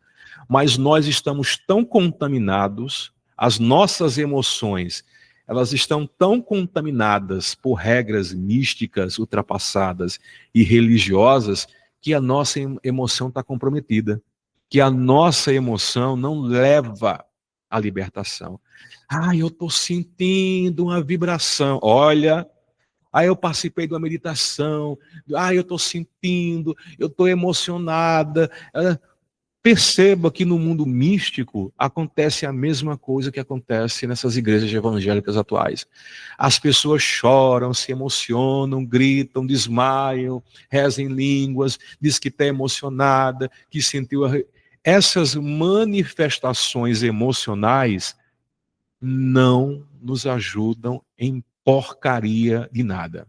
Mas nós estamos tão contaminados, as nossas emoções, elas estão tão contaminadas por regras místicas, ultrapassadas e religiosas, que a nossa emoção está comprometida. Que a nossa emoção não leva à libertação. Eu estou sentindo uma vibração. Olha, eu participei de uma meditação. Eu estou sentindo, eu estou emocionada. Perceba que no mundo místico acontece a mesma coisa que acontece nessas igrejas evangélicas atuais. As pessoas choram, se emocionam, gritam, desmaiam, rezam em línguas, diz que está emocionada, que sentiu essas manifestações emocionais não nos ajudam em porcaria de nada.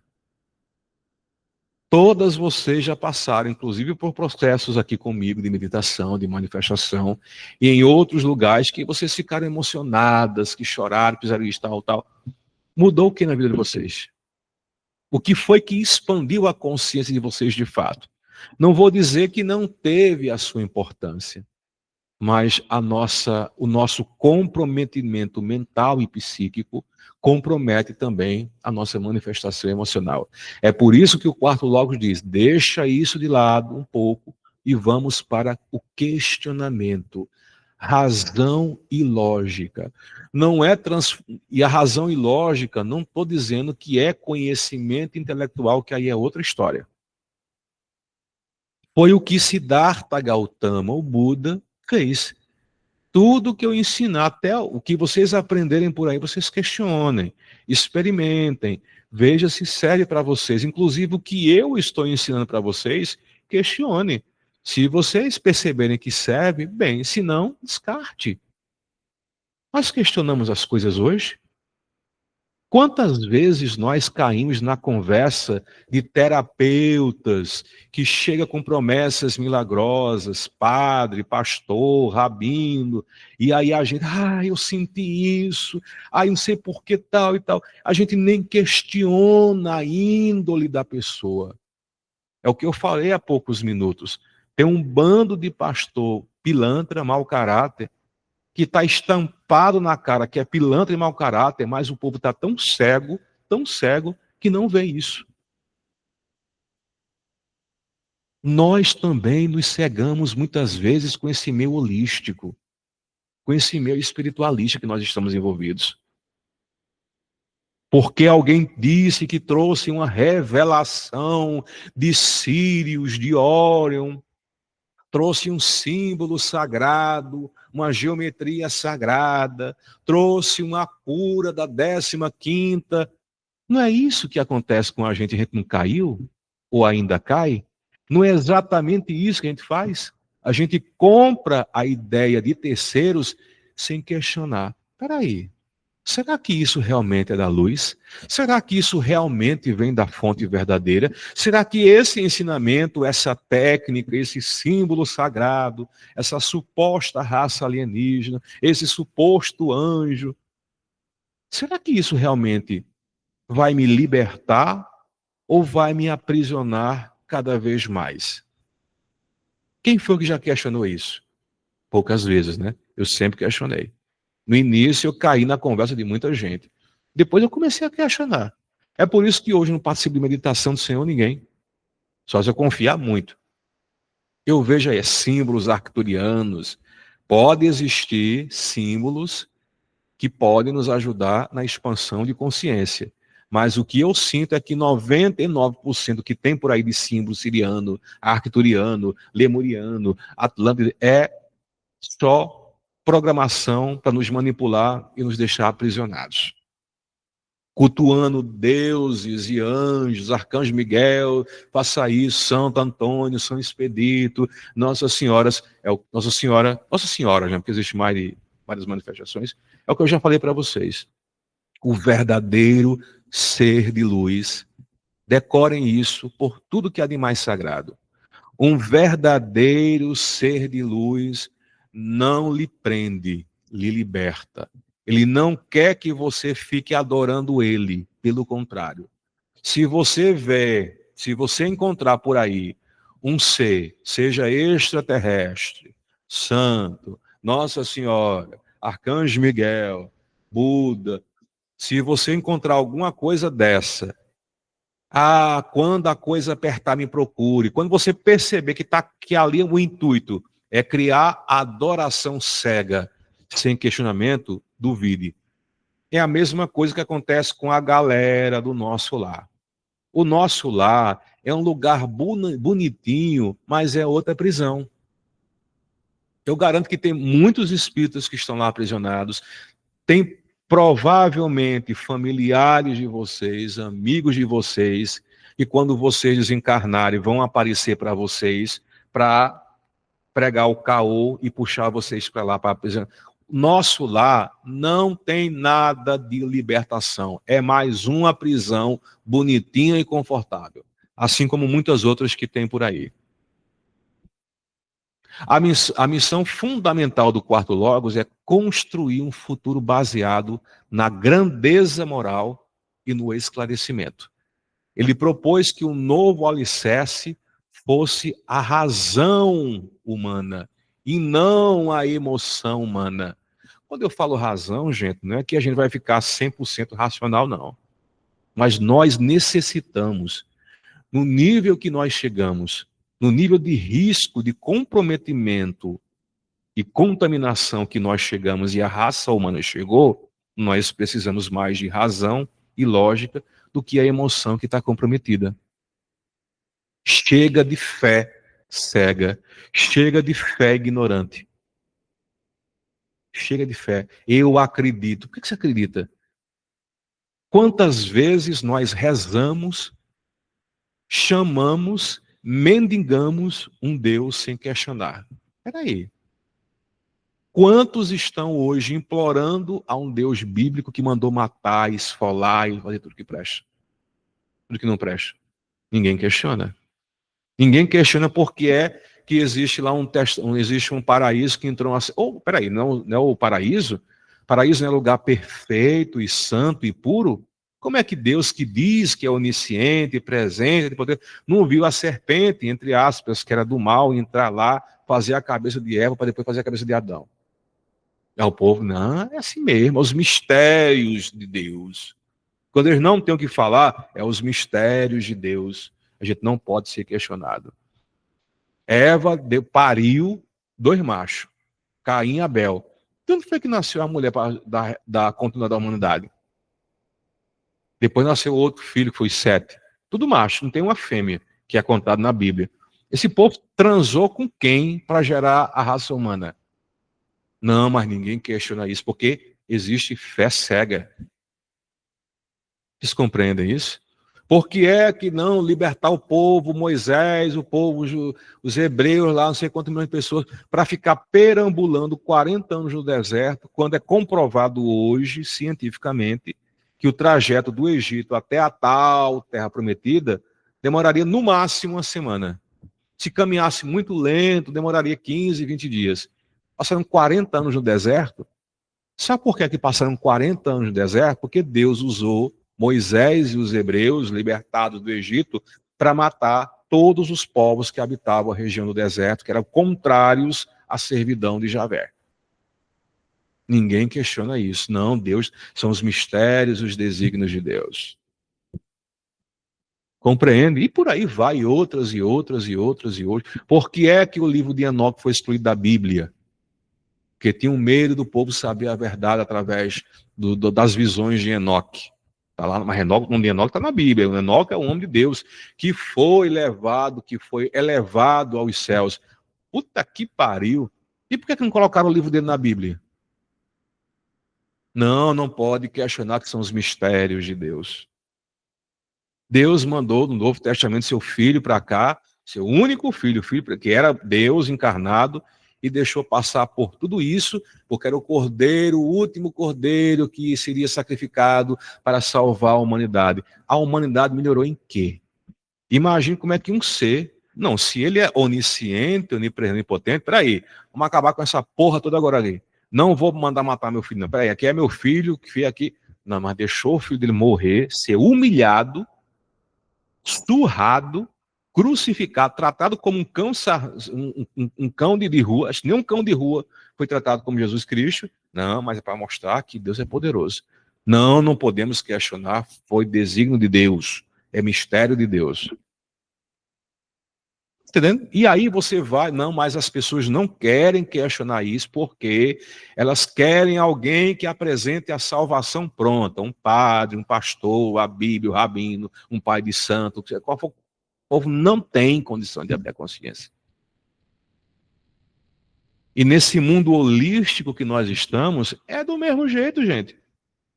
Todas vocês já passaram, inclusive, por processos aqui comigo de meditação, de manifestação, e em outros lugares que vocês ficaram emocionadas, que choraram, fizeram isso, tal. Mudou o que na vida de vocês? O que foi que expandiu a consciência de vocês de fato? Não vou dizer que não teve a sua importância, mas o nosso comprometimento mental e psíquico compromete também a nossa manifestação emocional. É por isso que o quarto Logos diz, deixa isso de lado um pouco e vamos para o questionamento. Razão e lógica. Não é E a razão e lógica, não estou dizendo que é conhecimento intelectual, que aí é outra história. Foi o que Siddhartha Gautama, o Buda, fez. Tudo que eu ensinar, até o que vocês aprenderem por aí, vocês questionem, experimentem, veja se serve para vocês. Inclusive, o que eu estou ensinando para vocês, questione. Se vocês perceberem que serve, bem, se não, descarte. Nós questionamos as coisas hoje? Quantas vezes nós caímos na conversa de terapeutas que chega com promessas milagrosas, padre, pastor, rabino, e aí a gente, eu senti isso, não sei por que tal e tal. A gente nem questiona a índole da pessoa. É o que eu falei há poucos minutos. Tem um bando de pastor pilantra, mau caráter, que está estampado na cara que é pilantra e mau caráter, mas o povo está tão cego, que não vê isso. Nós também nos cegamos muitas vezes com esse meio holístico, com esse meio espiritualista que nós estamos envolvidos. Porque alguém disse que trouxe uma revelação de Sírios, de Órion, trouxe um símbolo sagrado, uma geometria sagrada, trouxe uma cura da 15ª. Não é isso que acontece com a gente não caiu? Ou ainda cai? Não é exatamente isso que a gente faz? A gente compra a ideia de terceiros sem questionar. Espera aí, será que isso realmente é da luz? Será que isso realmente vem da fonte verdadeira? Será que esse ensinamento, essa técnica, esse símbolo sagrado, essa suposta raça alienígena, esse suposto anjo, será que isso realmente vai me libertar ou vai me aprisionar cada vez mais? Quem foi que já questionou isso? Poucas vezes, né? Eu sempre questionei. No início eu caí na conversa de muita gente. Depois eu comecei a questionar. É por isso que hoje não participo de meditação do Senhor ninguém. Só se eu confiar muito. Eu vejo aí símbolos arcturianos. Pode existir símbolos que podem nos ajudar na expansão de consciência. Mas o que eu sinto é que 99% que tem por aí de símbolo siriano, arcturiano, lemuriano, atlântida, é só programação para nos manipular e nos deixar aprisionados. Cultuando deuses e anjos, Arcanjo Miguel, faça isso, Santo Antônio, São Expedito, Nossa Senhora, Nossa Senhora, né, porque existe várias manifestações, é o que eu já falei para vocês. O verdadeiro ser de luz, decorem isso por tudo que há de mais sagrado. Um verdadeiro ser de luz não lhe prende, lhe liberta. Ele não quer que você fique adorando ele, pelo contrário. Se você encontrar por aí um ser, seja extraterrestre, santo, Nossa Senhora, Arcanjo Miguel, Buda, se você encontrar alguma coisa dessa, quando a coisa apertar, me procure. Quando você perceber que ali o intuito é criar adoração cega, sem questionamento, duvide. É a mesma coisa que acontece com a galera do nosso lar. O nosso lar é um lugar bonitinho, mas é outra prisão. Eu garanto que tem muitos espíritos que estão lá aprisionados, tem provavelmente familiares de vocês, amigos de vocês, que quando vocês desencarnarem vão aparecer para vocês para pregar o caô e puxar vocês para lá para a prisão. Nosso lar não tem nada de libertação, é mais uma prisão bonitinha e confortável, assim como muitas outras que tem por aí. A missão fundamental do quarto Logos é construir um futuro baseado na grandeza moral e no esclarecimento. Ele propôs que o novo alicerce fosse a razão humana e não a emoção humana. Quando eu falo razão, gente, não é que a gente vai ficar 100% racional, não. Mas nós necessitamos, no nível que nós chegamos, no nível de risco, de comprometimento e contaminação que nós chegamos e a raça humana chegou, nós precisamos mais de razão e lógica do que a emoção que está comprometida. Chega de fé cega, chega de fé ignorante. Chega de fé. Eu acredito. Por que você acredita? Quantas vezes nós rezamos, chamamos, mendigamos um Deus sem questionar? Espera aí. Quantos estão hoje implorando a um Deus bíblico que mandou matar, esfolar e fazer tudo que presta? Tudo que não presta? Ninguém questiona. Ninguém questiona porque é que existe lá existe um paraíso que entrou assim. Oh, peraí, não é o paraíso? Paraíso não é lugar perfeito e santo e puro? Como é que Deus, que diz que é onisciente, presente, poder, não viu a serpente, entre aspas, que era do mal, entrar lá, fazer a cabeça de Eva para depois fazer a cabeça de Adão? É o povo, não, é assim mesmo, é os mistérios de Deus. Quando eles não têm o que falar, é os mistérios de Deus. A gente não pode ser questionado. Eva pariu 2 machos, Caim e Abel. De onde foi que nasceu a mulher para dar continuidade da humanidade? Depois nasceu outro filho, que foi Sete. Tudo macho, não tem uma fêmea, que é contado na Bíblia. Esse povo transou com quem para gerar a raça humana? Não, mas ninguém questiona isso, porque existe fé cega. Vocês compreendem isso? Por que é que não libertar o povo, Moisés, o povo, os hebreus lá, não sei quantos milhões de pessoas, para ficar perambulando 40 anos no deserto, quando é comprovado hoje, cientificamente, que o trajeto do Egito até a tal terra prometida demoraria no máximo uma semana. Se caminhasse muito lento, demoraria 15, 20 dias. Passaram 40 anos no deserto. Sabe por que é que passaram 40 anos no deserto? Porque Deus usou Moisés e os hebreus, libertados do Egito, para matar todos os povos que habitavam a região do deserto, que eram contrários à servidão de Javé. Ninguém questiona isso. Não, Deus, são os mistérios, os desígnios de Deus. Compreende? E por aí vai, outras e outras e outras e outras. Por que é que o livro de Enoque foi excluído da Bíblia? Porque tinham medo do povo saber a verdade através das visões de Enoque. Tá lá, mas Enoque, o nome de Enoque está na Bíblia. O Enoque é o homem de Deus que foi levado, que foi elevado aos céus. Puta que pariu. E por que não colocaram o livro dele na Bíblia? Não, não pode questionar que são os mistérios de Deus. Deus mandou no Novo Testamento seu filho para cá, seu único filho, que era Deus encarnado, e deixou passar por tudo isso, porque era o cordeiro, o último cordeiro que seria sacrificado para salvar a humanidade. A humanidade melhorou em quê? Imagine como é que um ser, não, se ele é onisciente, onipresente, onipotente, peraí, vamos acabar com essa porra toda agora ali. Não vou mandar matar meu filho, não, peraí, aqui é meu filho, que veio aqui. Não, mas deixou o filho dele morrer, ser humilhado, surrado, crucificado, tratado como um cão, um cão de rua, acho que nem um cão de rua foi tratado como Jesus Cristo. Não, mas é para mostrar que Deus é poderoso. Não, não podemos questionar, foi desígnio de Deus, é mistério de Deus. Entendendo? E aí você vai, não, mas as pessoas não querem questionar isso porque elas querem alguém que apresente a salvação pronta, um padre, um pastor, a Bíblia, o rabino, um pai de santo, qual for. O povo não tem condição de abrir a consciência. E nesse mundo holístico que nós estamos, é do mesmo jeito, gente.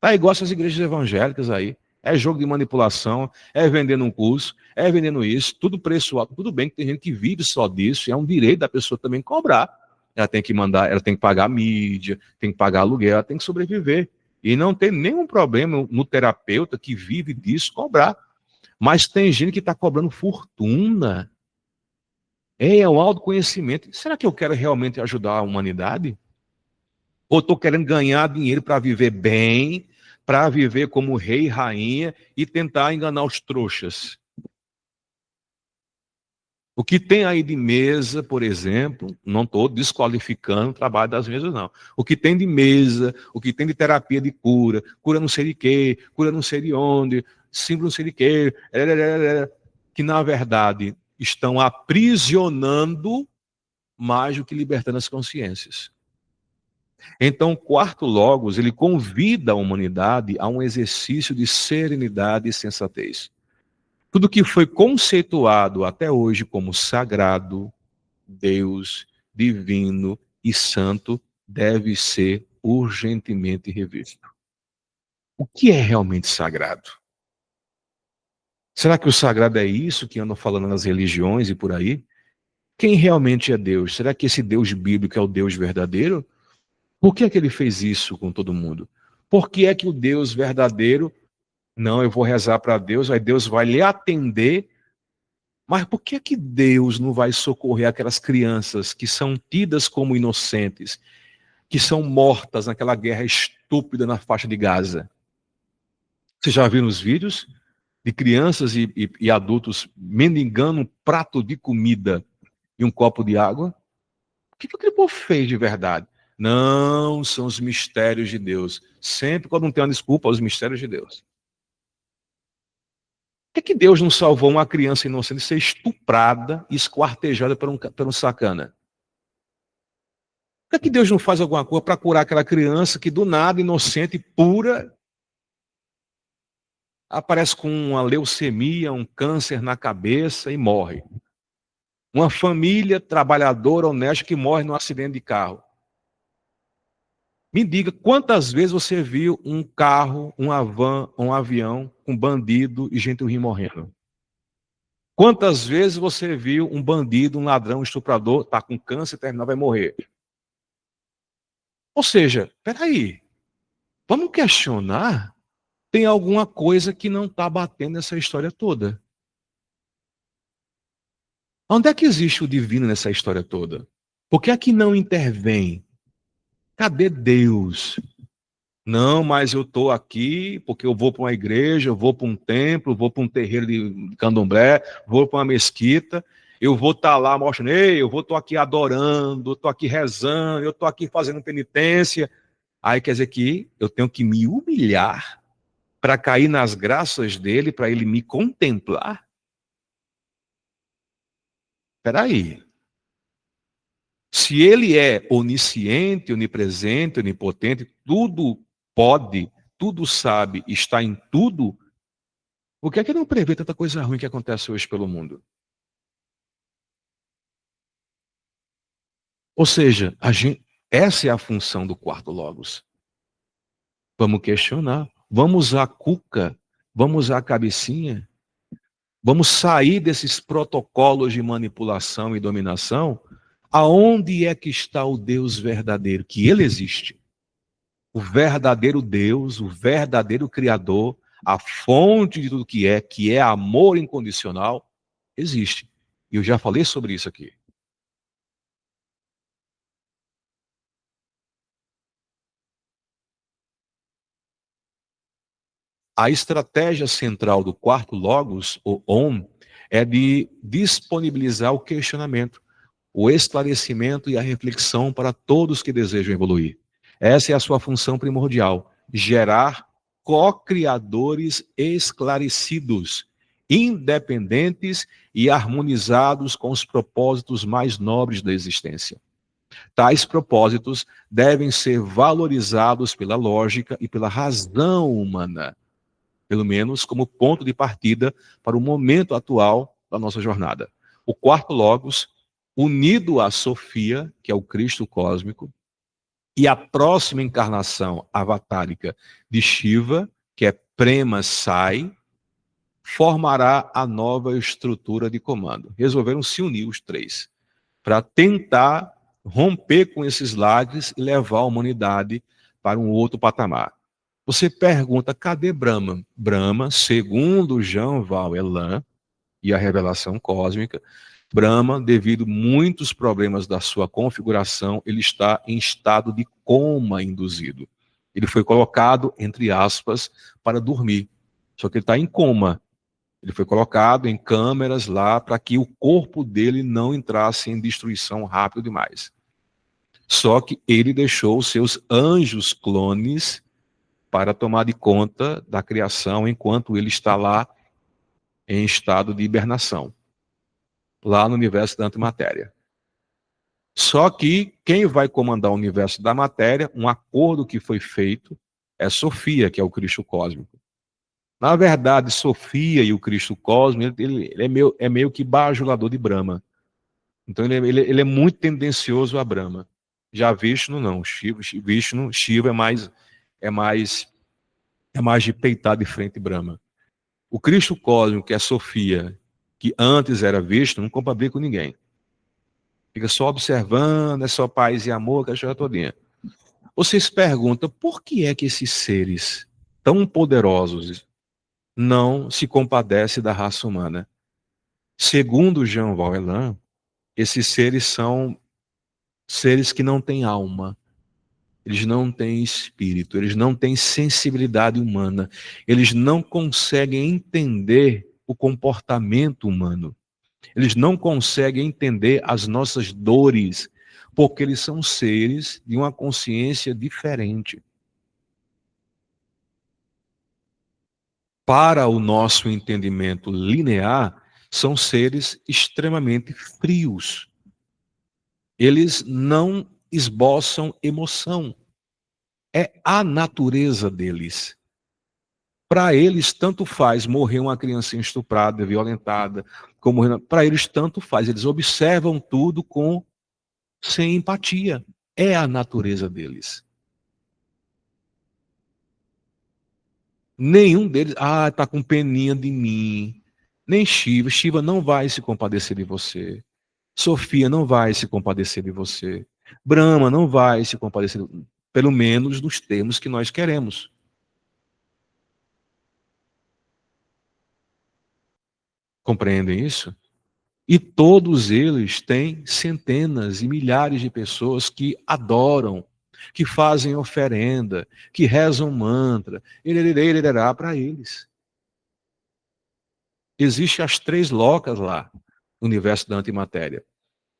Tá igual essas igrejas evangélicas aí. É jogo de manipulação, é vendendo um curso, é vendendo isso, tudo preço alto. Tudo bem que tem gente que vive só disso, é um direito da pessoa também cobrar. Ela tem que mandar, ela tem que pagar mídia, tem que pagar aluguel, ela tem que sobreviver. E não tem nenhum problema no terapeuta que vive disso cobrar. Mas tem gente que está cobrando fortuna. É o autoconhecimento. Será que eu quero realmente ajudar a humanidade? Ou estou querendo ganhar dinheiro para viver bem, para viver como rei e rainha e tentar enganar os trouxas? O que tem aí de mesa, por exemplo, não estou desqualificando o trabalho das mesas, não. O que tem de mesa, o que tem de terapia de cura, cura não sei de quê, cura não sei de onde, símbolo não sei de quê, que na verdade estão aprisionando mais do que libertando as consciências. Então, o quarto Logos, ele convida a humanidade a um exercício de serenidade e sensatez. Tudo que foi conceituado até hoje como sagrado, Deus, divino e santo, deve ser urgentemente revisto. O que é realmente sagrado? Será que o sagrado é isso que andam falando nas religiões e por aí? Quem realmente é Deus? Será que esse Deus bíblico é o Deus verdadeiro? Por que é que ele fez isso com todo mundo? Por que é que o Deus verdadeiro, não, eu vou rezar para Deus, aí Deus vai lhe atender, mas por que é que Deus não vai socorrer aquelas crianças que são tidas como inocentes, que são mortas naquela guerra estúpida na faixa de Gaza? Você já viu nos vídeos de crianças e adultos mendigando um prato de comida e um copo de água? O que aquele povo fez de verdade? Não, são os mistérios de Deus. Sempre quando não tem uma desculpa, os mistérios de Deus. Por que Deus não salvou uma criança inocente de ser estuprada e esquartejada por um sacana? Por que Deus não faz alguma coisa para curar aquela criança que do nada, inocente, pura, aparece com uma leucemia, um câncer na cabeça e morre? Uma família trabalhadora, honesta, que morre num acidente de carro. Me diga quantas vezes você viu um carro, uma van, um avião com bandido e gente ruim morrendo? Quantas vezes você viu um bandido, um ladrão, um estuprador, está com câncer, terminal, vai morrer? Ou seja, peraí, vamos questionar? Tem alguma coisa que não está batendo nessa história toda. Onde é que existe o divino nessa história toda? Por que é que não intervém? Cadê Deus? Não, mas eu estou aqui porque eu vou para uma igreja, eu vou para um templo, vou para um terreiro de candomblé, vou para uma mesquita, eu vou estar lá mostrando, ei, eu vou estar aqui adorando, eu estou aqui rezando, eu estou aqui fazendo penitência. Aí quer dizer que eu tenho que me humilhar para cair nas graças dele, para ele me contemplar? Espera aí. Se ele é onisciente, onipresente, onipotente, tudo pode, tudo sabe, está em tudo, por que é que não prevê tanta coisa ruim que acontece hoje pelo mundo? Ou seja, essa é a função do quarto logos. Vamos questionar, vamos usar a cuca, vamos usar a cabecinha, vamos sair desses protocolos de manipulação e dominação. Aonde é que está o Deus verdadeiro? Que ele existe. O verdadeiro Deus, o verdadeiro Criador, a fonte de tudo que é amor incondicional, existe. E eu já falei sobre isso aqui. A estratégia central do quarto logos, o OM, é de disponibilizar o questionamento, o esclarecimento e a reflexão para todos que desejam evoluir. Essa é a sua função primordial, gerar co-criadores esclarecidos, independentes e harmonizados com os propósitos mais nobres da existência. Tais propósitos devem ser valorizados pela lógica e pela razão humana, pelo menos como ponto de partida para o momento atual da nossa jornada. O quarto logos, unido à Sofia, que é o Cristo cósmico, e a próxima encarnação avatárica de Shiva, que é Prema Sai, formará a nova estrutura de comando. Resolveram se unir os três para tentar romper com esses lagres e levar a humanidade para um outro patamar. Você pergunta, cadê Brahma? Brahma, segundo Jean Val Elan e a revelação cósmica, Brahma, devido a muitos problemas da sua configuração, ele está em estado de coma induzido. Ele foi colocado, entre aspas, para dormir. Só que ele está em coma. Ele foi colocado em câmeras lá para que o corpo dele não entrasse em destruição rápido demais. Só que ele deixou os seus anjos clones para tomar de conta da criação enquanto ele está lá em estado de hibernação, lá no universo da antimatéria. Só que quem vai comandar o universo da matéria, um acordo que foi feito, é Sofia, que é o Cristo cósmico. Na verdade, Sofia e o Cristo cósmico, ele é meio que bajulador de Brahma. Então ele é muito tendencioso a Brahma. Já Vishnu não, Shiva é mais, é mais de peitar de frente Brahma. O Cristo cósmico, que é Sofia, que antes era Vishnu, não compra briga com ninguém. Fica só observando, é só paz e amor, que a história todinha. Vocês perguntam, por que é que esses seres tão poderosos não se compadecem da raça humana? Segundo Jean Valjean, esses seres são seres que não têm alma, eles não têm espírito, eles não têm sensibilidade humana, eles não conseguem entender o comportamento humano, eles não conseguem entender as nossas dores, porque eles são seres de uma consciência diferente. Para o nosso entendimento linear, são seres extremamente frios. Eles não esboçam emoção. É a natureza deles. Para eles, tanto faz morrer uma criancinha estuprada, violentada, como para eles, tanto faz. Eles observam tudo sem empatia. É a natureza deles. Nenhum deles, tá com peninha de mim. Nem Shiva. Shiva não vai se compadecer de você. Sofia não vai se compadecer de você. Brahma não vai se compadecer, pelo menos nos termos que nós queremos. Compreendem isso? E todos eles têm centenas e milhares de pessoas que adoram, que fazem oferenda, que rezam mantra, para eles. Existem as 3 locas lá, no universo da antimatéria.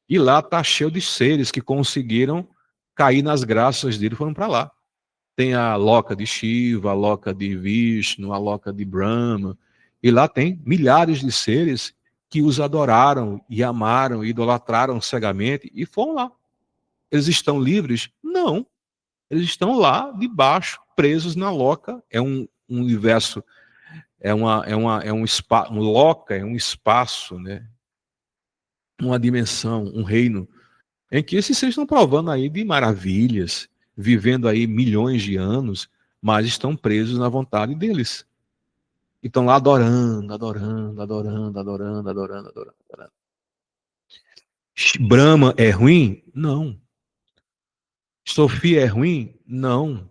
E lá está cheio de seres que conseguiram cair nas graças dele e foram para lá. Tem a loca de Shiva, a loca de Vishnu, a loca de Brahma. E lá tem milhares de seres que os adoraram e amaram e idolatraram cegamente e foram lá. Eles estão livres? Não. Eles estão lá debaixo, presos na loca. É um universo, um loca, é um espaço, né? Uma dimensão, um reino, em que esses seres estão provando aí de maravilhas, vivendo aí milhões de anos, mas estão presos na vontade deles. E estão lá adorando, adorando, adorando, adorando, adorando, adorando, adorando. Brahma é ruim? Não. Sofia é ruim? Não.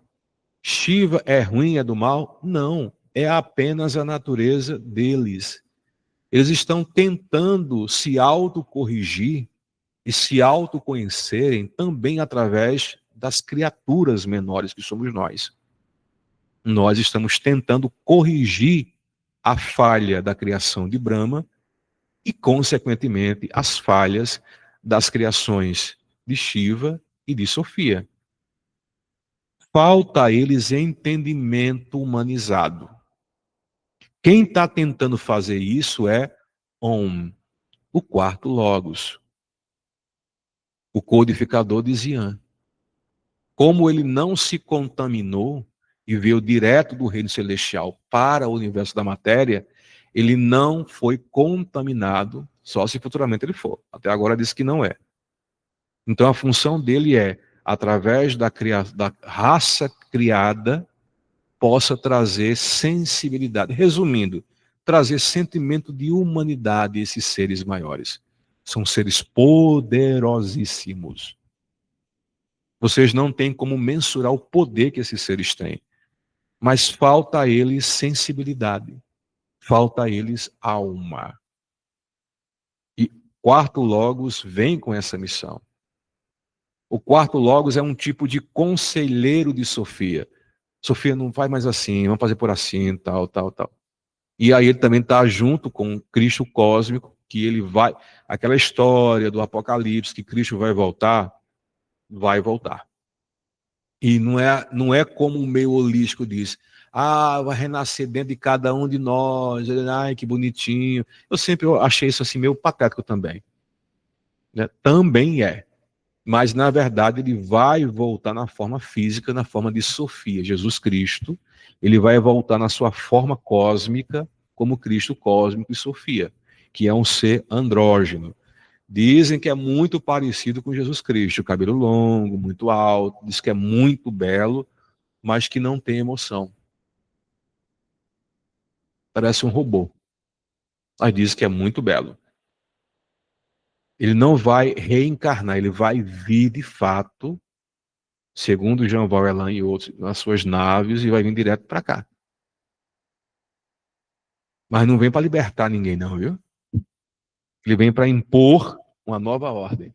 Shiva é ruim, é do mal? Não. É apenas a natureza deles. Eles estão tentando se autocorrigir e se autoconhecerem também através das criaturas menores que somos nós. Nós estamos tentando corrigir a falha da criação de Brahma e, consequentemente, as falhas das criações de Shiva e de Sofia. Falta a eles entendimento humanizado. Quem está tentando fazer isso é Om, o quarto Logos, o codificador de Xi'an. Como ele não se contaminou e veio direto do reino celestial para o universo da matéria, ele não foi contaminado, só se futuramente ele for. Até agora diz que não é. Então a função dele é, através da raça criada, possa trazer sensibilidade. Resumindo, trazer sentimento de humanidade a esses seres maiores. São seres poderosíssimos. Vocês não têm como mensurar o poder que esses seres têm. Mas falta a eles sensibilidade. Falta a eles alma. E quarto Logos vem com essa missão. O quarto Logos é um tipo de conselheiro de Sofia. Sofia, não faz mais assim, vamos fazer por assim, tal, tal, tal. E aí ele também está junto com Cristo cósmico, que ele vai... Aquela história do Apocalipse, que Cristo vai voltar, vai voltar. E não é como o meio holístico diz, vai renascer dentro de cada um de nós, ai, que bonitinho. Eu sempre achei isso assim meio patético também. Né? Também é. Mas, na verdade, ele vai voltar na forma física, na forma de Sofia. Jesus Cristo, ele vai voltar na sua forma cósmica, como Cristo cósmico e Sofia, que é um ser andrógeno, Dizem que é muito parecido com Jesus Cristo, cabelo longo, muito alto, diz que é muito belo, mas que não tem emoção. Parece um robô, mas diz que é muito belo. Ele não vai reencarnar, ele vai vir de fato, segundo Jean Valjean e outros, nas suas naves, e vai vir direto para cá. Mas não vem para libertar ninguém, não, viu? Ele vem para impor uma nova ordem.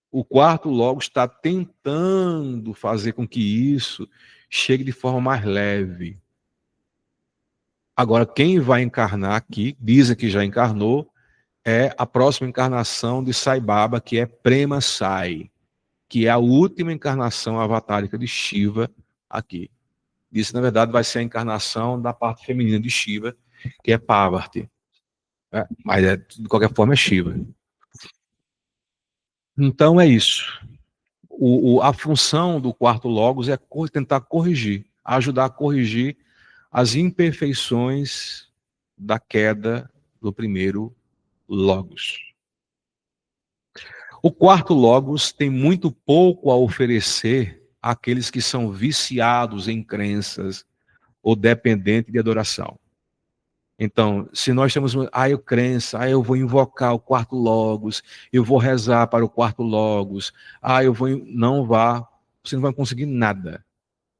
O quarto logo está tentando fazer com que isso chegue de forma mais leve. Agora, quem vai encarnar aqui, dizem que já encarnou, é a próxima encarnação de Sai Baba, que é Prema Sai, que é a última encarnação avatárica de Shiva aqui. Isso, na verdade, vai ser a encarnação da parte feminina de Shiva, que é Parvati. Mas, de qualquer forma, é Shiva. Então, é isso. A função do quarto logos é tentar corrigir, ajudar a corrigir as imperfeições da queda do primeiro logos. O quarto logos tem muito pouco a oferecer àqueles que são viciados em crenças ou dependentes de adoração. Então, se nós temos, eu crença, eu vou invocar o quarto logos, eu vou rezar para o quarto logos, não vá, você não vai conseguir nada.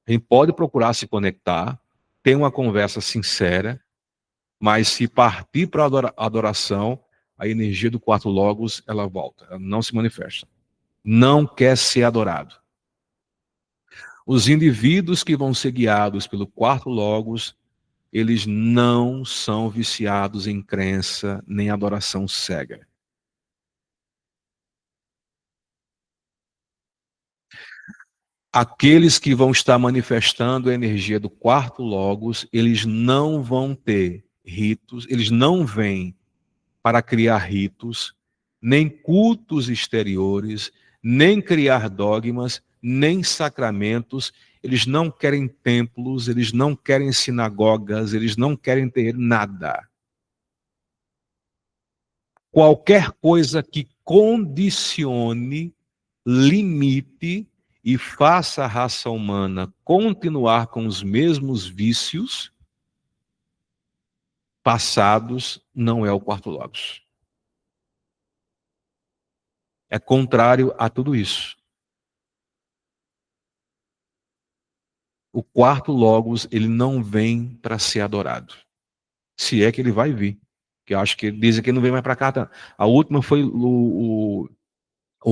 A gente pode procurar se conectar, ter uma conversa sincera, mas se partir para a adoração, a energia do quarto logos, ela volta, ela não se manifesta. Não quer ser adorado. Os indivíduos que vão ser guiados pelo quarto logos, eles não são viciados em crença nem adoração cega. Aqueles que vão estar manifestando a energia do quarto logos, eles não vão ter ritos, eles não vêm para criar ritos, nem cultos exteriores, nem criar dogmas, nem sacramentos. Eles não querem templos, eles não querem sinagogas, eles não querem ter nada. Qualquer coisa que condicione, limite e faça a raça humana continuar com os mesmos vícios passados não é o quarto logos. É contrário a tudo isso. O quarto logos, ele não vem para ser adorado. Se é que ele vai vir. Que eu acho que dizem que ele não vem mais para cá. Tá? A última foi o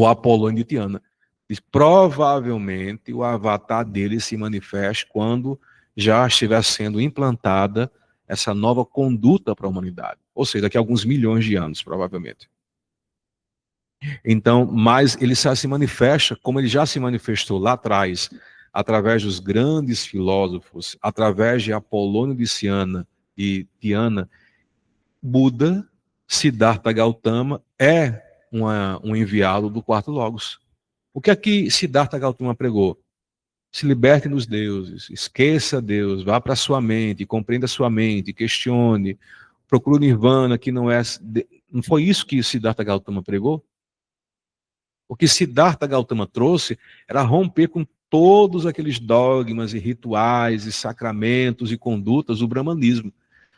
Apolônio de Tiana. Diz, provavelmente o avatar dele se manifesta quando já estiver sendo implantada essa nova conduta para a humanidade. Ou seja, daqui a alguns milhões de anos, provavelmente. Então, mas ele se manifesta como ele já se manifestou lá atrás, através dos grandes filósofos, através de Apolônio de Tiana, Buda, Siddhartha Gautama, é um enviado do quarto logos. O que é que Siddhartha Gautama pregou? Se liberte dos deuses, esqueça Deus, vá para a sua mente, compreenda a sua mente, questione, procure o nirvana, que não é... Não foi isso que Siddhartha Gautama pregou? O que Siddhartha Gautama trouxe era romper com todos aqueles dogmas e rituais e sacramentos e condutas do brahmanismo.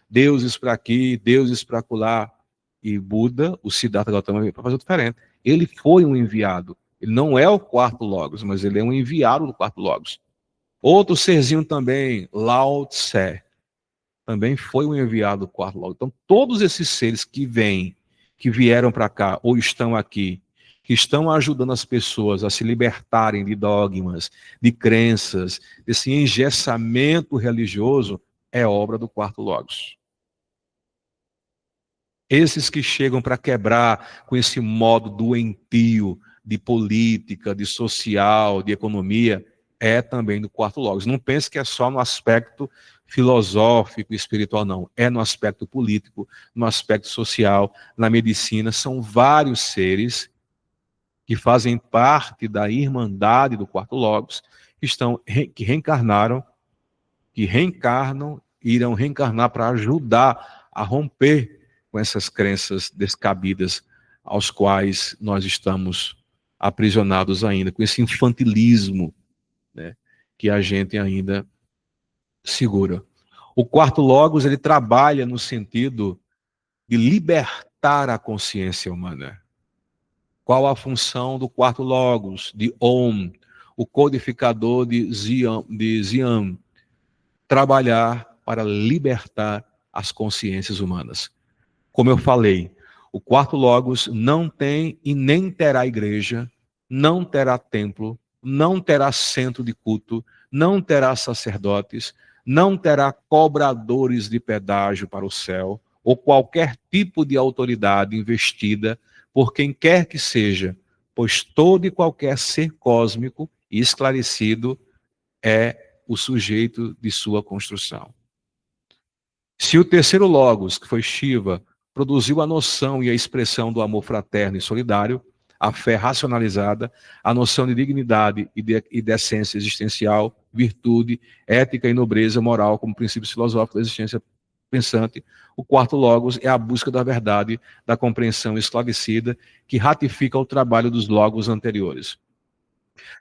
Deuses para aqui, deuses para acolá. E Buda, o Siddhartha Gautama, veio para fazer diferente. Ele foi um enviado. Ele não é o quarto logos, mas ele é um enviado do quarto logos. Outro serzinho também, Lao Tse, também foi um enviado do quarto logos. Então, todos esses seres que vêm, que vieram para cá ou estão aqui, que estão ajudando as pessoas a se libertarem de dogmas, de crenças, desse engessamento religioso, é obra do quarto logos. Esses que chegam para quebrar com esse modo doentio de política, de social, de economia, é também do quarto logos. Não pense que é só no aspecto filosófico e espiritual, não. É no aspecto político, no aspecto social, na medicina. São vários seres que fazem parte da irmandade do quarto logos, que reencarnaram, que reencarnam, irão reencarnar para ajudar a romper com essas crenças descabidas aos quais nós estamos aprisionados ainda, com esse infantilismo, né, que a gente ainda segura. O quarto logos, ele trabalha no sentido de libertar a consciência humana. Qual a função do quarto logos, de Om, o codificador de Zion? Trabalhar para libertar as consciências humanas. Como eu falei, o quarto logos não tem e nem terá igreja, não terá templo, não terá centro de culto, não terá sacerdotes, não terá cobradores de pedágio para o céu, ou qualquer tipo de autoridade investida por quem quer que seja, pois todo e qualquer ser cósmico e esclarecido é o sujeito de sua construção. Se o terceiro logos, que foi Shiva, produziu a noção e a expressão do amor fraterno e solidário, a fé racionalizada, a noção de dignidade e decência existencial, virtude, ética e nobreza moral como princípios filosóficos da existência pensante, o quarto logos é a busca da verdade, da compreensão esclarecida, que ratifica o trabalho dos logos anteriores.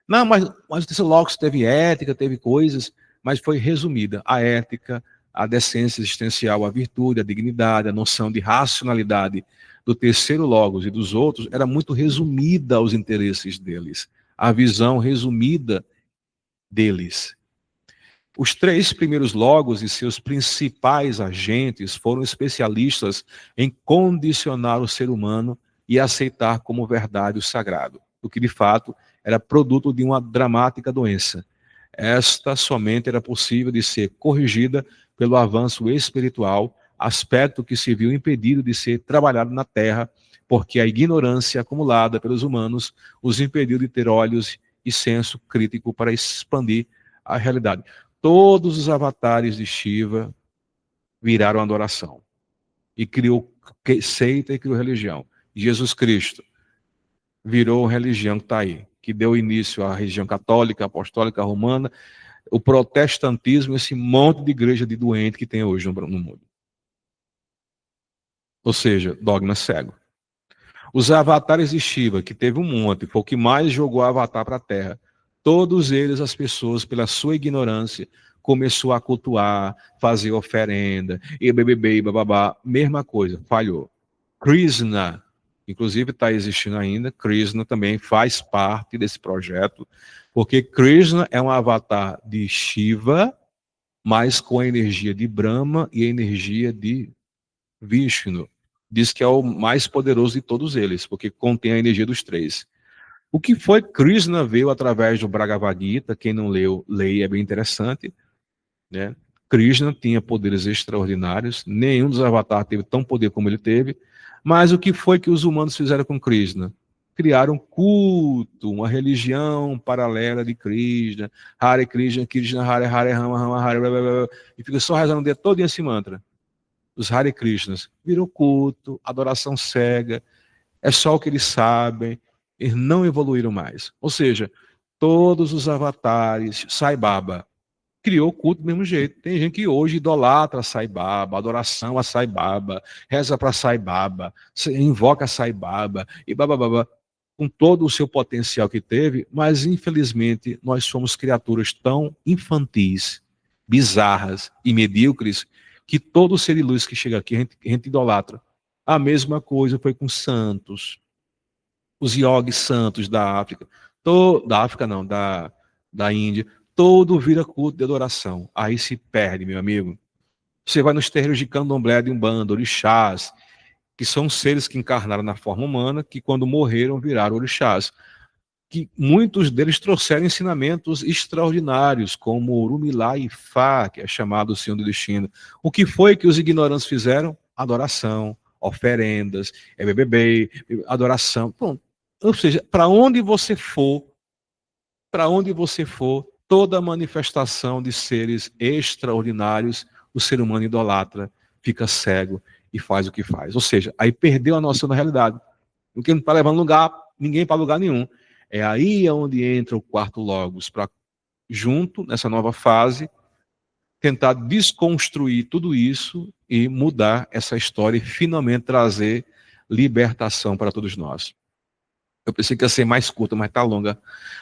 Não, mas o terceiro logos teve ética, teve coisas, mas foi resumida a ética, a decência existencial, a virtude, a dignidade, a noção de racionalidade do terceiro logos e dos outros era muito resumida aos interesses deles, a visão resumida deles. Os três primeiros logos e seus principais agentes foram especialistas em condicionar o ser humano e aceitar como verdade o sagrado, o que de fato era produto de uma dramática doença. Esta somente era possível de ser corrigida pelo avanço espiritual, aspecto que se viu impedido de ser trabalhado na Terra, porque a ignorância acumulada pelos humanos os impediu de ter olhos e senso crítico para expandir a realidade. Todos os avatares de Shiva viraram adoração. E criou seita e criou religião. Jesus Cristo virou religião que está aí, que deu início à religião católica, apostólica, romana, o protestantismo, esse monte de igreja de doente que tem hoje no mundo. Ou seja, dogma cego. Os avatares de Shiva, que teve um monte, foi o que mais jogou avatar para a Terra. Todos eles, as pessoas, pela sua ignorância, começou a cultuar, fazer oferenda, e bebê, bababá, mesma coisa, falhou. Krishna, inclusive está existindo ainda, Krishna também faz parte desse projeto, porque Krishna é um avatar de Shiva, mas com a energia de Brahma e a energia de Vishnu. Diz que é o mais poderoso de todos eles, porque contém a energia dos três. O que foi Krishna veio através do Bhagavad Gita, quem não leu, leia, é bem interessante, né? Krishna tinha poderes extraordinários, nenhum dos avatares teve tão poder como ele teve, mas o que foi que os humanos fizeram com Krishna? Criaram um culto, uma religião paralela de Krishna, Hare Krishna, Krishna Hare Hare Rama Rama Hare, blá, blá, blá, e fica só rezando o dia todo esse mantra. Os Hare Krishnas virou culto, adoração cega, é só o que eles sabem, eles não evoluíram mais. Ou seja, todos os avatares, Sai Baba, criou culto do mesmo jeito. Tem gente que hoje idolatra Sai Baba, adoração a Sai Baba, reza para Sai Baba, invoca Sai Baba, e babababa, com todo o seu potencial que teve, mas infelizmente nós somos criaturas tão infantis, bizarras e medíocres, que todo ser de luz que chega aqui, a gente idolatra. A mesma coisa foi com santos, os yogis santos da África, da África não, da Índia, todo vira culto de adoração. Aí se perde, meu amigo. Você vai nos terreiros de candomblé, de umbanda, orixás, que são seres que encarnaram na forma humana, que quando morreram viraram orixás. Que muitos deles trouxeram ensinamentos extraordinários, como Urumilá e Fá, que é chamado o Senhor do Destino. O que foi que os ignorantes fizeram? Adoração, oferendas, bebê, adoração. Bom, ou seja, para onde você for, toda manifestação de seres extraordinários, o ser humano idolatra, fica cego e faz o que faz. Ou seja, aí perdeu a noção da realidade. Porque não está levando ninguém para lugar nenhum. É aí onde entra o quarto logos, para junto, nessa nova fase, tentar desconstruir tudo isso e mudar essa história e finalmente trazer libertação para todos nós. Eu pensei que ia ser mais curta, mas está longa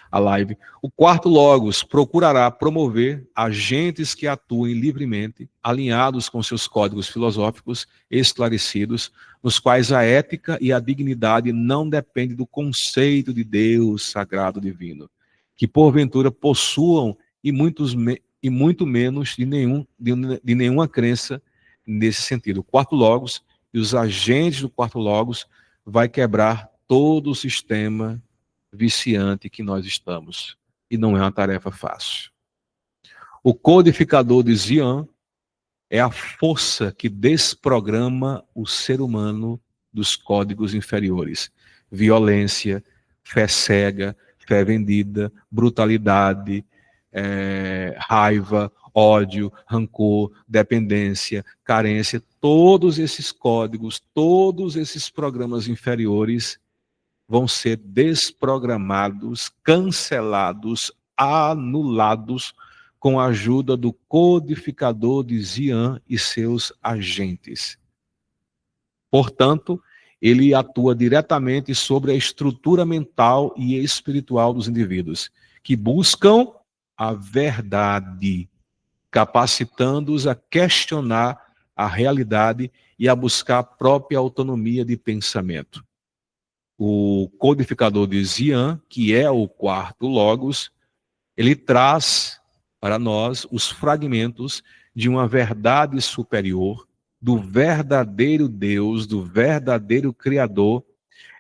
a live. O quarto logos procurará promover agentes que atuem livremente, alinhados com seus códigos filosóficos esclarecidos, nos quais a ética e a dignidade não dependem do conceito de Deus sagrado divino, que porventura possuam e muito menos de nenhuma crença nesse sentido. O quarto logos e os agentes do quarto logos vai quebrar todo o sistema viciante que nós estamos. E não é uma tarefa fácil. O codificador de Zion é a força que desprograma o ser humano dos códigos inferiores. Violência, fé cega, fé vendida, brutalidade, raiva, ódio, rancor, dependência, carência, todos esses códigos, todos esses programas inferiores vão ser desprogramados, cancelados, anulados com a ajuda do codificador de Zion e seus agentes. Portanto, ele atua diretamente sobre a estrutura mental e espiritual dos indivíduos, que buscam a verdade, capacitando-os a questionar a realidade e a buscar a própria autonomia de pensamento. O codificador de Zion, que é o quarto logos, ele traz para nós os fragmentos de uma verdade superior, do verdadeiro Deus, do verdadeiro Criador,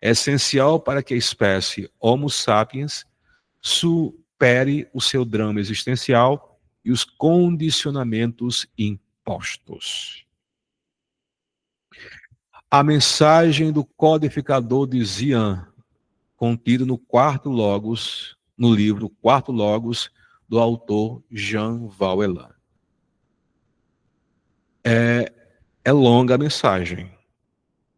essencial para que a espécie Homo sapiens supere o seu drama existencial e os condicionamentos impostos. A mensagem do codificador de Zion, contido no quarto logos, no livro Quarto Logos, do autor Jean Vauelan. É longa a mensagem.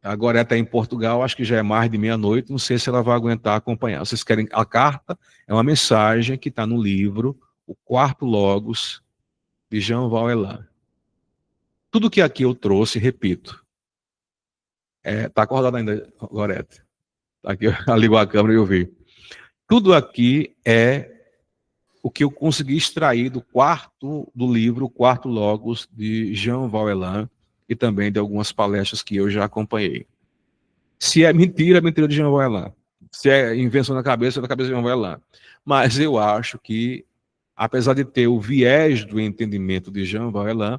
Agora está em Portugal, acho que já é mais de meia-noite, não sei se ela vai aguentar acompanhar. Vocês querem a carta? É uma mensagem que está no livro, o Quarto Logos, de Jean Vauelan. Tudo que aqui eu trouxe, repito, está acordado ainda, Gorete? Tá aqui, ligou a câmera e eu vi. Tudo aqui é o que eu consegui extrair do livro Quarto Logos, de Jean Vauelan, e também de algumas palestras que eu já acompanhei. Se é mentira de Jean Vauelan. Se é invenção da cabeça, é da cabeça de Jean Vauelan. Mas eu acho que, apesar de ter o viés do entendimento de Jean Vauelan,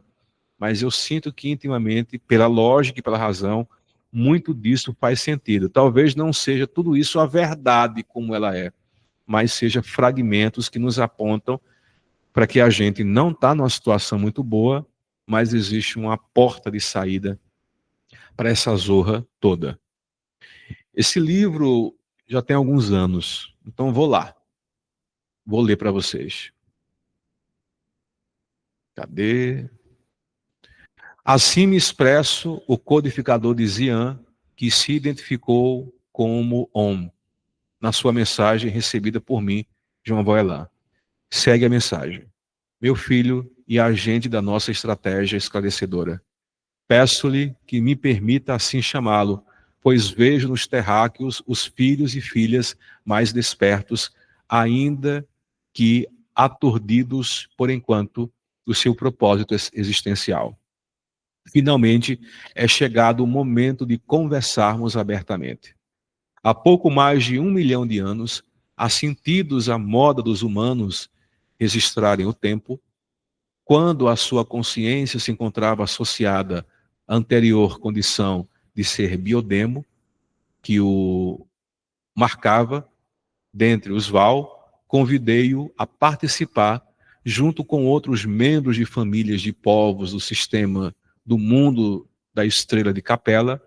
mas eu sinto que intimamente, pela lógica e pela razão, muito disso faz sentido. Talvez não seja tudo isso a verdade como ela é, mas seja fragmentos que nos apontam para que a gente não está numa situação muito boa, mas existe uma porta de saída para essa zorra toda. Esse livro já tem alguns anos, então vou lá. Vou ler para vocês. Cadê? Assim me expresso o codificador de Zion, que se identificou como Om, na sua mensagem recebida por mim, João Vauelan. Segue a mensagem. Meu filho e agente da nossa estratégia esclarecedora, peço-lhe que me permita assim chamá-lo, pois vejo nos terráqueos os filhos e filhas mais despertos, ainda que aturdidos por enquanto do seu propósito existencial. Finalmente, é chegado o momento de conversarmos abertamente. Há pouco mais de 1 milhão de anos, assentidos à moda dos humanos registrarem o tempo, quando a sua consciência se encontrava associada à anterior condição de ser biodemo, que o marcava, dentre os Val, convidei-o a participar, junto com outros membros de famílias de povos do sistema do mundo da estrela de Capela,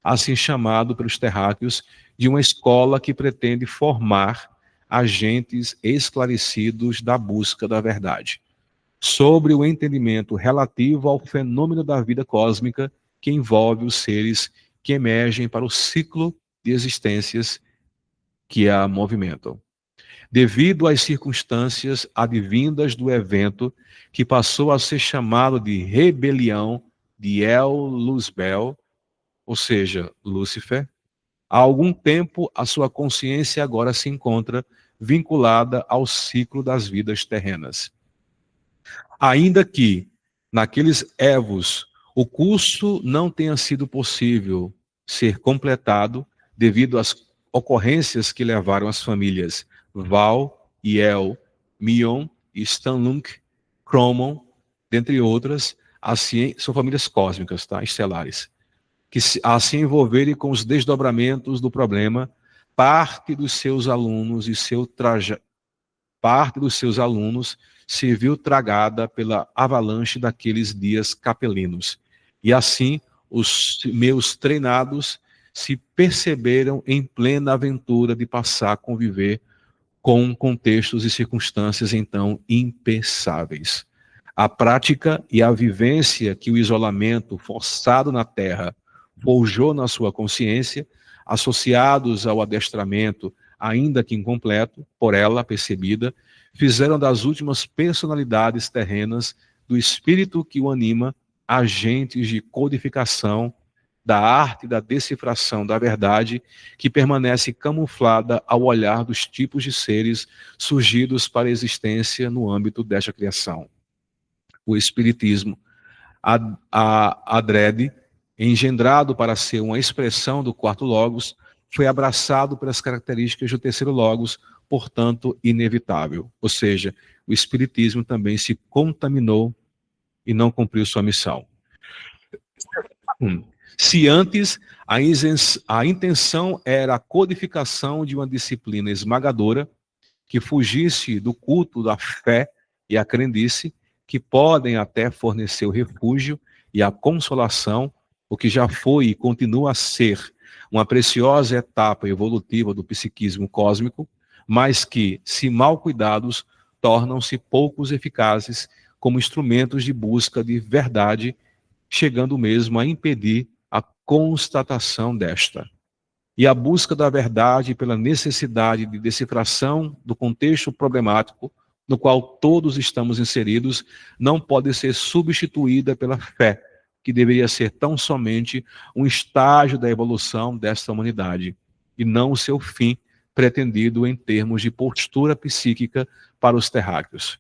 assim chamado pelos terráqueos, de uma escola que pretende formar agentes esclarecidos da busca da verdade, sobre o entendimento relativo ao fenômeno da vida cósmica que envolve os seres que emergem para o ciclo de existências que a movimentam. Devido às circunstâncias advindas do evento, que passou a ser chamado de rebelião de El Luzbel, ou seja, Lúcifer, há algum tempo a sua consciência agora se encontra vinculada ao ciclo das vidas terrenas. Ainda que, naqueles evos, o curso não tenha sido possível ser completado devido às ocorrências que levaram as famílias Val, Yel, Mion e Stanlunk, Cromon, dentre outras, assim, são famílias cósmicas, tá? Estelares, que a se envolverem com os desdobramentos do problema, parte dos seus alunos e parte dos seus alunos se viu tragada pela avalanche daqueles dias capelinos. E assim, os meus treinados se perceberam em plena aventura de passar a conviver com contextos e circunstâncias então impensáveis. A prática e a vivência que o isolamento forçado na Terra forjou na sua consciência, associados ao adestramento, ainda que incompleto, por ela percebida, fizeram das últimas personalidades terrenas do espírito que o anima agentes de codificação da arte da decifração da verdade que permanece camuflada ao olhar dos tipos de seres surgidos para a existência no âmbito desta criação. O espiritismo adrede, engendrado para ser uma expressão do quarto logos, foi abraçado pelas características do terceiro logos, portanto, inevitável. Ou seja, o espiritismo também se contaminou e não cumpriu sua missão. Se antes a intenção era a codificação de uma disciplina esmagadora que fugisse do culto da fé e a crendice, que podem até fornecer o refúgio e a consolação, o que já foi e continua a ser uma preciosa etapa evolutiva do psiquismo cósmico, mas que, se mal cuidados, tornam-se poucos eficazes como instrumentos de busca de verdade, chegando mesmo a impedir a constatação desta. E a busca da verdade pela necessidade de decifração do contexto problemático no qual todos estamos inseridos não pode ser substituída pela fé, que deveria ser tão somente um estágio da evolução desta humanidade, e não o seu fim pretendido em termos de postura psíquica para os terráqueos.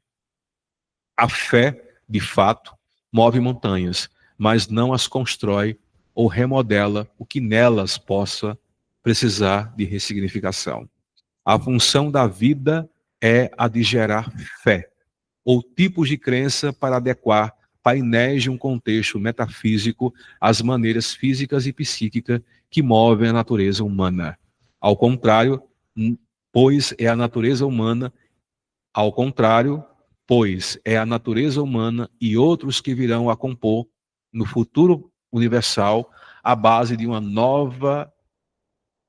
A fé, de fato, move montanhas, mas não as constrói ou remodela o que nelas possa precisar de ressignificação. A função da vida é a de gerar fé, ou tipos de crença para adequar painéis de um contexto metafísico às maneiras físicas e psíquicas que movem a natureza humana. Ao contrário, pois é a natureza humana e outros que virão a compor no futuro universal a base de uma nova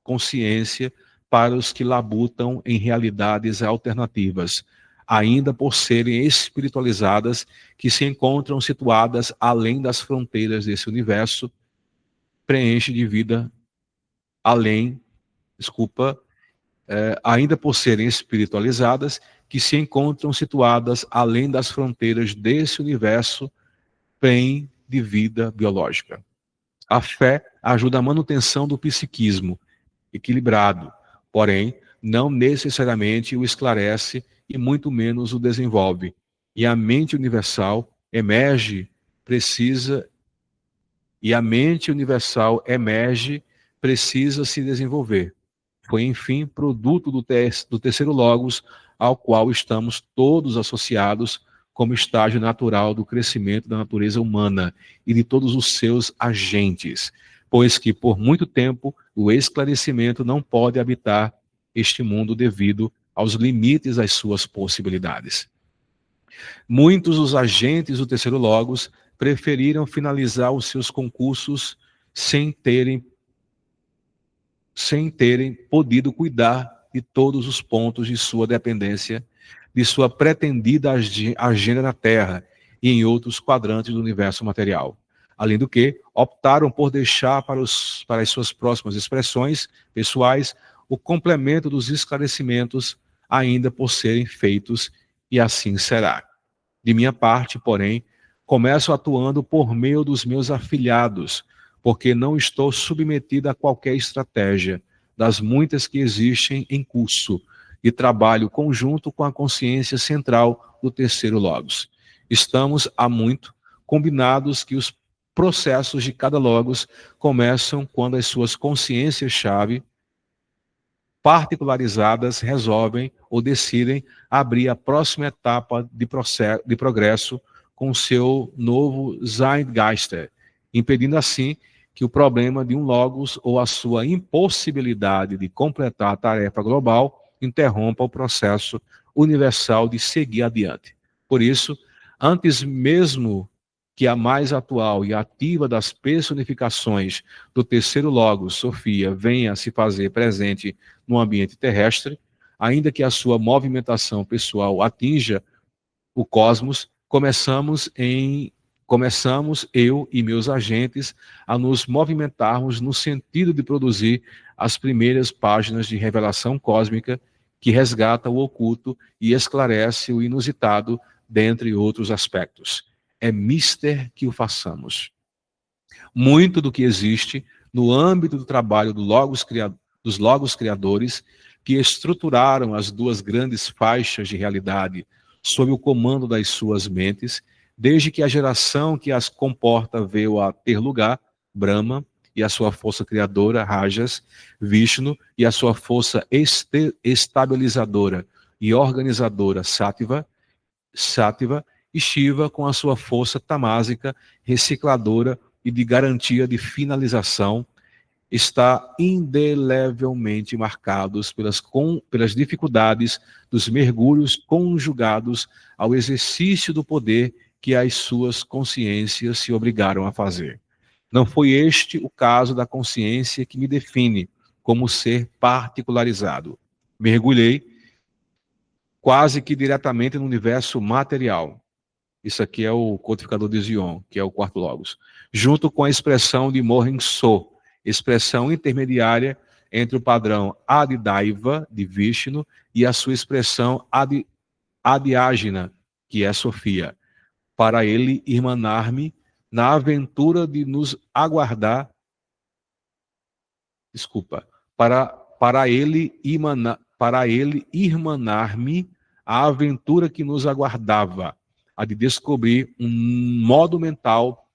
consciência para os que labutam em realidades alternativas, ainda por serem espiritualizadas, que se encontram situadas além das fronteiras desse universo, preenche de vida ainda por serem espiritualizadas, que se encontram situadas além das fronteiras desse universo, preenche de vida biológica. A fé ajuda a manutenção do psiquismo equilibrado, porém, não necessariamente o esclarece e muito menos o desenvolve. E a mente universal precisa se desenvolver. Foi, enfim, produto do terceiro logos, ao qual estamos todos associados como estágio natural do crescimento da natureza humana e de todos os seus agentes, pois que, por muito tempo, o esclarecimento não pode habitar este mundo devido aos limites das suas possibilidades. Muitos dos agentes do terceiro logos preferiram finalizar os seus concursos sem terem podido cuidar de todos os pontos de sua dependência, de sua pretendida agenda na Terra e em outros quadrantes do universo material. Além do que, optaram por deixar para as suas próximas expressões pessoais o complemento dos esclarecimentos ainda por serem feitos, e assim será. De minha parte, porém, começo atuando por meio dos meus afilhados, porque não estou submetida a qualquer estratégia das muitas que existem em curso e trabalho conjunto com a consciência central do terceiro logos. Estamos há muito combinados que os processos de cada logos começam quando as suas consciências-chave particularizadas resolvem ou decidem abrir a próxima etapa de progresso com seu novo Zeitgeist, impedindo assim que o problema de um logos ou a sua impossibilidade de completar a tarefa global interrompa o processo universal de seguir adiante. Por isso, antes mesmo que a mais atual e ativa das personificações do terceiro logos, Sofia, venha a se fazer presente no ambiente terrestre, ainda que a sua movimentação pessoal atinja o cosmos, começamos eu e meus agentes a nos movimentarmos no sentido de produzir as primeiras páginas de revelação cósmica que resgata o oculto e esclarece o inusitado, dentre outros aspectos. É mister que o façamos. Muito do que existe no âmbito do trabalho dos logos criadores que estruturaram as duas grandes faixas de realidade sob o comando das suas mentes, desde que a geração que as comporta veio a ter lugar, Brahma, e a sua força criadora, Rajas, Vishnu, e a sua força estabilizadora e organizadora, Sattva, e Shiva com a sua força tamásica, recicladora e de garantia de finalização, está indelevelmente marcados pelas dificuldades dos mergulhos conjugados ao exercício do poder que as suas consciências se obrigaram a fazer. Não foi este o caso da consciência que me define como ser particularizado. Mergulhei quase que diretamente no universo material. Isso aqui é o codificador de Zion, que é o quarto logos. Junto com a expressão de Mohen-So, expressão intermediária entre o padrão Adidaiva, de Vishnu, e a sua expressão Adiágina, que é Sofia, para ele irmanar-me na aventura de nos aguardar, para ele irmanar-me a aventura que nos aguardava, a de descobrir um modo mental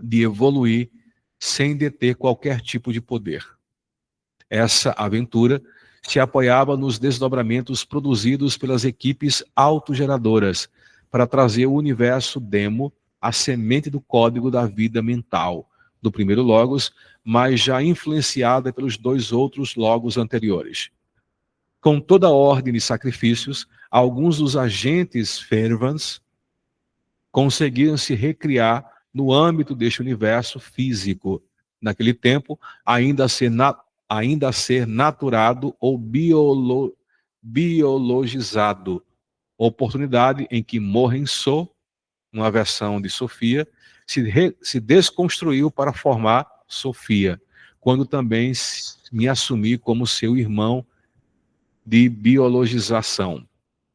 de evoluir sem deter qualquer tipo de poder. Essa aventura se apoiava nos desdobramentos produzidos pelas equipes autogeradoras para trazer o universo demo, a semente do código da vida mental do primeiro logos, mas já influenciada pelos dois outros logos anteriores. Com toda a ordem de sacrifícios, alguns dos agentes Fervans conseguiram se recriar no âmbito deste universo físico, naquele tempo, ainda a ser naturado ou biologizado, oportunidade em que Mohen-So, uma versão de Sofia, se desconstruiu para formar Sofia, quando também me assumi como seu irmão de biologização.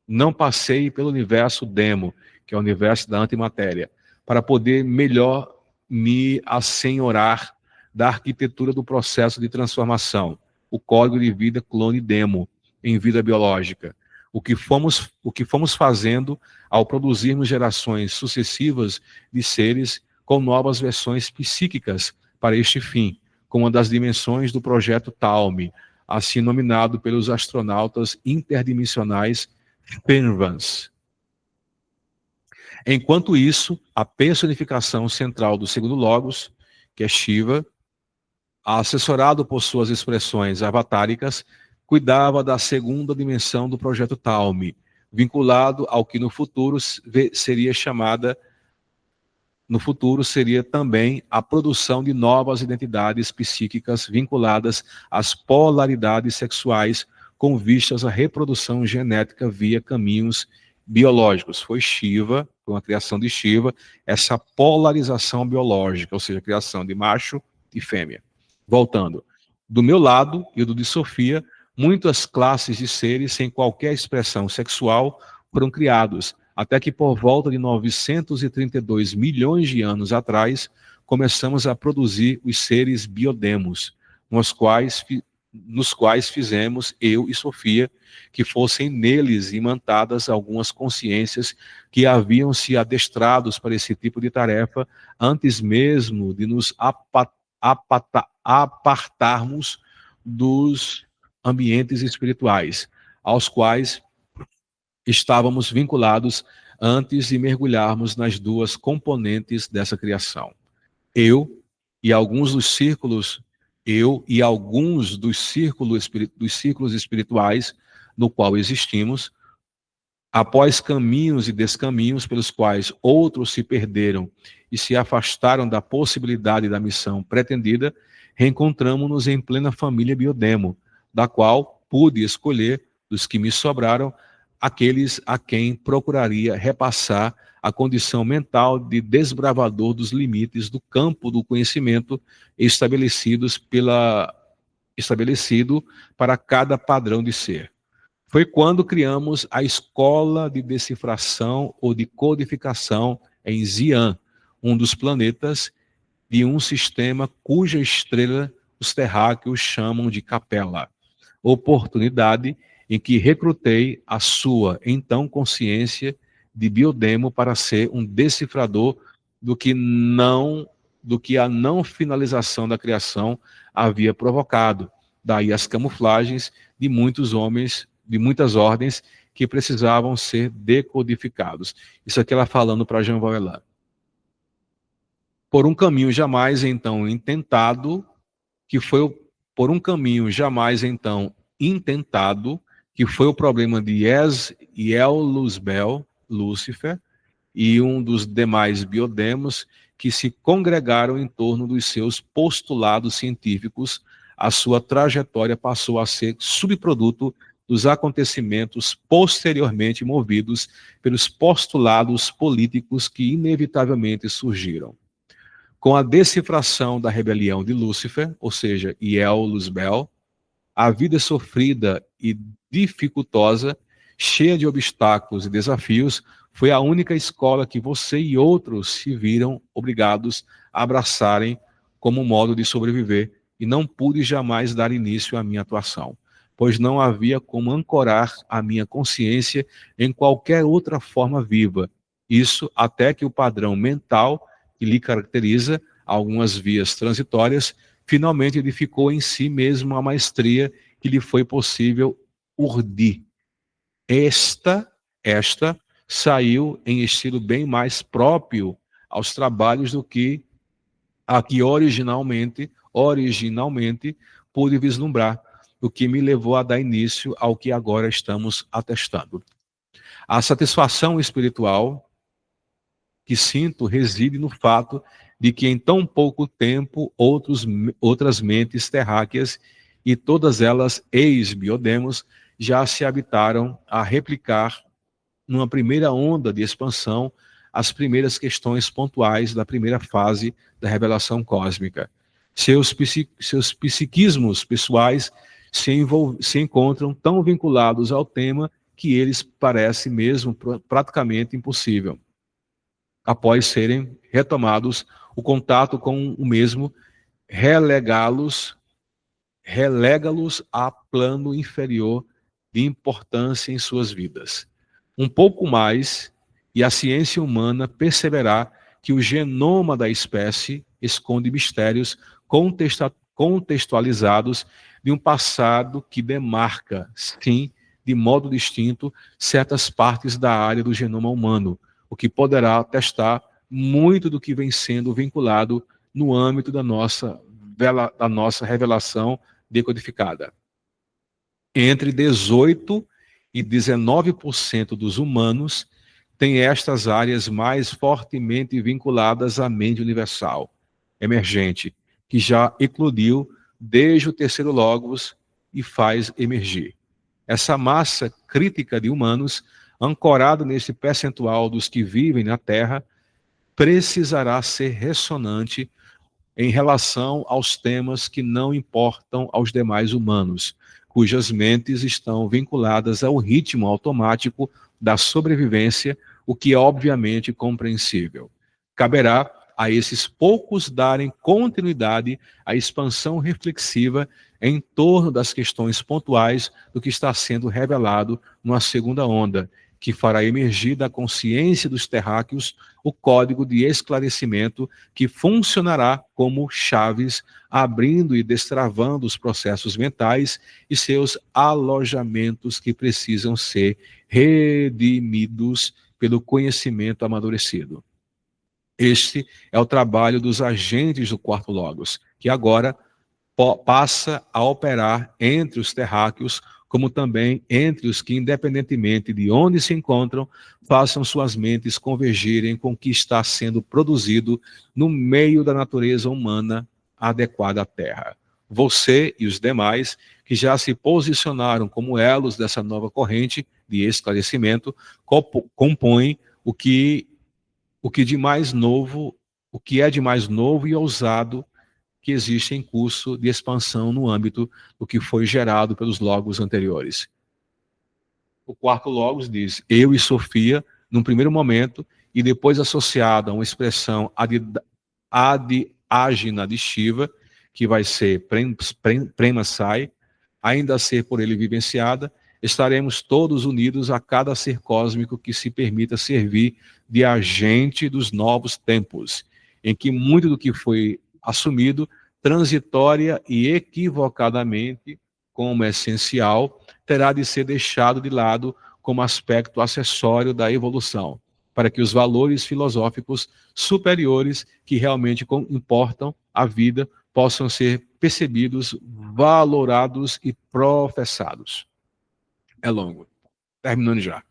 Não passei pelo universo demo, que é o universo da antimatéria, para poder melhor me assenhorar da arquitetura do processo de transformação, o código de vida clone demo, em vida biológica. O que fomos fazendo ao produzirmos gerações sucessivas de seres com novas versões psíquicas para este fim, como uma das dimensões do projeto Talme, assim nominado pelos astronautas interdimensionais Penvans. Enquanto isso, a personificação central do segundo logos, que é Shiva, assessorado por suas expressões avatáricas, cuidava da segunda dimensão do projeto Talme, vinculado ao que no futuro seria também a produção de novas identidades psíquicas vinculadas às polaridades sexuais com vistas à reprodução genética via caminhos biológicos. Foi Shiva, foi uma criação de Shiva, essa polarização biológica, ou seja, a criação de macho e fêmea. Voltando, do meu lado e do de Sofia, muitas classes de seres sem qualquer expressão sexual foram criados, até que por volta de 932 milhões de anos atrás, começamos a produzir os seres biodemos, nos quais fizemos, eu e Sofia, que fossem neles imantadas algumas consciências que haviam se adestrados para esse tipo de tarefa antes mesmo de nos apartarmos dos ambientes espirituais, aos quais estávamos vinculados antes de mergulharmos nas duas componentes dessa criação. Eu e alguns dos círculos, dos círculos espirituais no qual existimos, após caminhos e descaminhos pelos quais outros se perderam e se afastaram da possibilidade da missão pretendida, reencontramos-nos em plena família Biodemo, da qual pude escolher, dos que me sobraram, aqueles a quem procuraria repassar a condição mental de desbravador dos limites do campo do conhecimento estabelecido para cada padrão de ser. Foi quando criamos a Escola de Decifração ou de Codificação em Xi'an, um dos planetas de um sistema cuja estrela os terráqueos chamam de Capela. Oportunidade em que recrutei a sua, então, consciência de Biodemo para ser um decifrador do que a não finalização da criação havia provocado. Daí as camuflagens de muitos homens, de muitas ordens que precisavam ser decodificados. Isso aqui ela falando para Jean Vauelan. Por um caminho jamais então intentado, por um caminho jamais então intentado, que foi o problema de Luzbel, Lúcifer, e um dos demais biodemos que se congregaram em torno dos seus postulados científicos, a sua trajetória passou a ser subproduto dos acontecimentos posteriormente movidos pelos postulados políticos que inevitavelmente surgiram. Com a decifração da rebelião de Lúcifer, ou seja, Luzbel, a vida sofrida e dificultosa, cheia de obstáculos e desafios, foi a única escola que você e outros se viram obrigados a abraçarem como modo de sobreviver, e não pude jamais dar início à minha atuação, pois não havia como ancorar a minha consciência em qualquer outra forma viva. Isso até que o padrão mental que lhe caracteriza algumas vias transitórias finalmente edificou em si mesmo a maestria que lhe foi possível urdir. Esta saiu em estilo bem mais próprio aos trabalhos do que a que originalmente pude vislumbrar, o que me levou a dar início ao que agora estamos atestando. A satisfação espiritual que sinto reside no fato de que em tão pouco tempo outras mentes terráqueas, e todas elas ex-biodemos, já se habitaram a replicar numa primeira onda de expansão as primeiras questões pontuais da primeira fase da revelação cósmica. Seus psiquismos pessoais se encontram tão vinculados ao tema que eles parece mesmo praticamente impossível, após serem retomados o contato com o mesmo, relega-los a plano inferior de importância em suas vidas. Um pouco mais, e a ciência humana perceberá que o genoma da espécie esconde mistérios contextualizados de um passado que demarca, sim, de modo distinto, certas partes da área do genoma humano, o que poderá atestar muito do que vem sendo vinculado no âmbito da nossa revelação decodificada. Entre 18% e 19% dos humanos têm estas áreas mais fortemente vinculadas à mente universal, emergente, que já eclodiu desde o terceiro logos e faz emergir. Essa massa crítica de humanos, ancorada nesse percentual dos que vivem na Terra, precisará ser ressonante em relação aos temas que não importam aos demais humanos, cujas mentes estão vinculadas ao ritmo automático da sobrevivência, o que é obviamente compreensível. Caberá a esses poucos darem continuidade à expansão reflexiva em torno das questões pontuais do que está sendo revelado numa segunda onda, que fará emergir da consciência dos terráqueos o código de esclarecimento que funcionará como chaves, abrindo e destravando os processos mentais e seus alojamentos que precisam ser redimidos pelo conhecimento amadurecido. Este é o trabalho dos agentes do quarto logos, que agora passa a operar entre os terráqueos, como também entre os que, independentemente de onde se encontram, façam suas mentes convergirem com o que está sendo produzido no meio da natureza humana adequada à Terra. Você e os demais, que já se posicionaram como elos dessa nova corrente de esclarecimento, compõem o que de mais novo, o que é de mais novo e ousado que existe em curso de expansão no âmbito do que foi gerado pelos logos anteriores. O quarto logos diz, eu e Sofia, num primeiro momento, e depois associado a uma expressão adiágina de Shiva, que vai ser Prema Sai, ainda a ser por ele vivenciada, estaremos todos unidos a cada ser cósmico que se permita servir de agente dos novos tempos, em que muito do que foi assumido transitória e equivocadamente como essencial, terá de ser deixado de lado como aspecto acessório da evolução, para que os valores filosóficos superiores que realmente importam à vida possam ser percebidos, valorados e professados. É longo. Terminando já.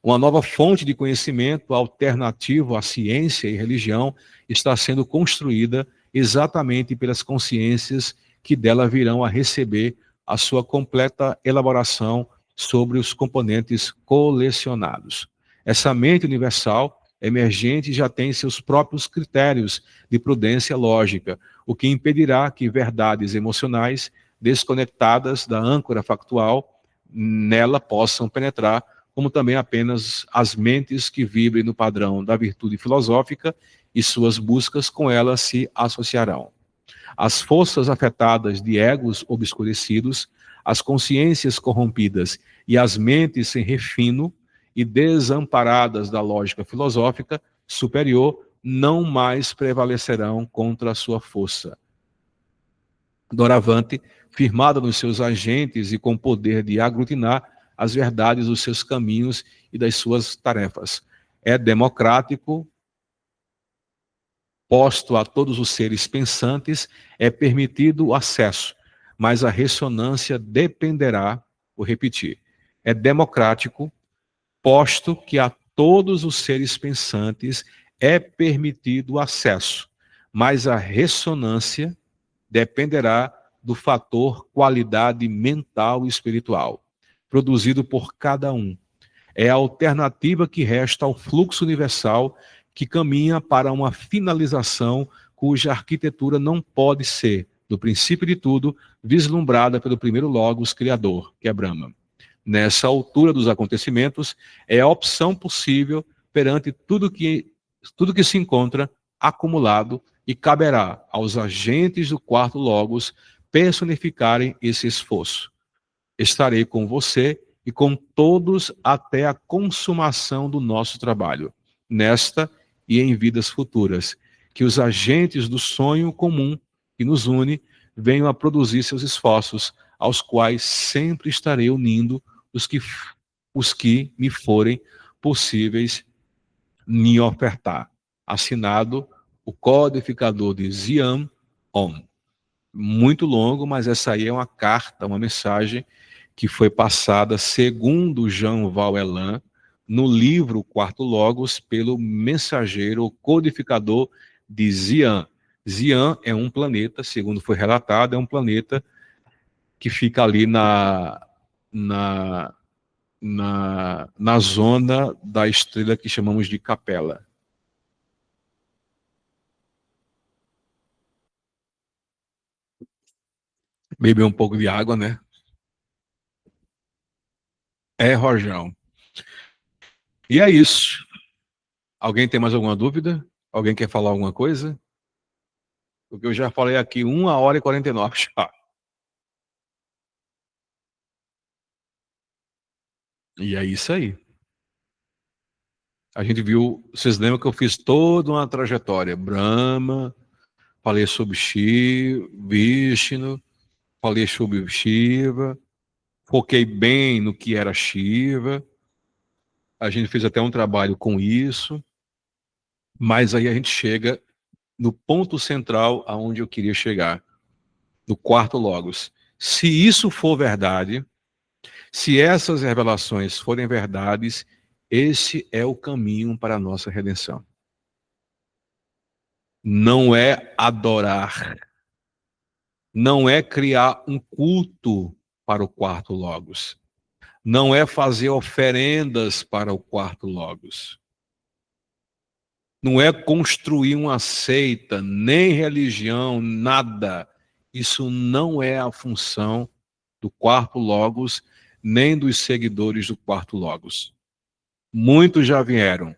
Uma nova fonte de conhecimento alternativo à ciência e religião está sendo construída exatamente pelas consciências que dela virão a receber a sua completa elaboração sobre os componentes colecionados. Essa mente universal emergente já tem seus próprios critérios de prudência lógica, o que impedirá que verdades emocionais desconectadas da âncora factual nela possam penetrar, como também apenas as mentes que vibrem no padrão da virtude filosófica e suas buscas com ela se associarão. As forças afetadas de egos obscurecidos, as consciências corrompidas e as mentes sem refino e desamparadas da lógica filosófica superior não mais prevalecerão contra a sua força. Doravante, firmada nos seus agentes e com poder de aglutinar as verdades dos seus caminhos e das suas tarefas. É democrático, posto a todos os seres pensantes, é permitido o acesso, mas a ressonância dependerá, vou repetir, é democrático, posto que a todos os seres pensantes é permitido o acesso, mas a ressonância dependerá do fator qualidade mental e espiritual, produzido por cada um. É a alternativa que resta ao fluxo universal que caminha para uma finalização cuja arquitetura não pode ser, do princípio de tudo, vislumbrada pelo primeiro logos criador, que é Brahma. Nessa altura dos acontecimentos, é a opção possível perante tudo que se encontra acumulado e caberá aos agentes do quarto logos personificarem esse esforço. Estarei com você e com todos até a consumação do nosso trabalho, nesta e em vidas futuras, que os agentes do sonho comum que nos une venham a produzir seus esforços, aos quais sempre estarei unindo os que me forem possíveis me ofertar. Assinado o codificador de Zian Om. Muito longo, mas essa aí é uma carta, uma mensagem que foi passada, segundo Jean Valjean, no livro Quarto Logos, pelo mensageiro codificador de Zian. Zian é um planeta, segundo foi relatado, é um planeta que fica ali na zona da estrela que chamamos de Capela. Beber um pouco de água, né? É, Rojão. E é isso. Alguém tem mais alguma dúvida? Alguém quer falar alguma coisa? Porque eu já falei aqui 1h49 já. E é isso aí. A gente viu, vocês lembram que eu fiz toda uma trajetória. Brahma, falei sobre Shiva, Vishnu, falei sobre Shiva, foquei bem no que era Shiva. A gente fez até um trabalho com isso, mas aí a gente chega no ponto central aonde eu queria chegar, no quarto Logos. Se isso for verdade, se essas revelações forem verdades, esse é o caminho para a nossa redenção. Não é adorar, não é criar um culto para o quarto Logos, não é fazer oferendas para o quarto Logos, não é construir uma seita, nem religião, nada. Isso não é a função do quarto Logos, nem dos seguidores do quarto Logos. Muitos já vieram,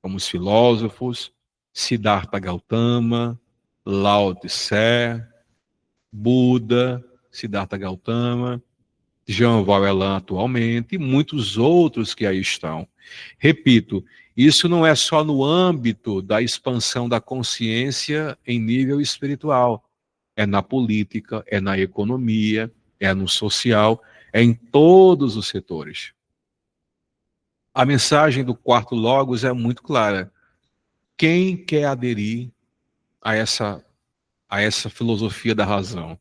como os filósofos, Siddhartha Gautama, Lao Tse, Buda, Siddhartha Gautama, Jean Valjean atualmente, e muitos outros que aí estão. Repito, isso não é só no âmbito da expansão da consciência em nível espiritual. É na política, é na economia, é no social, é em todos os setores. A mensagem do quarto Logos é muito clara. Quem quer aderir a essa filosofia da razão?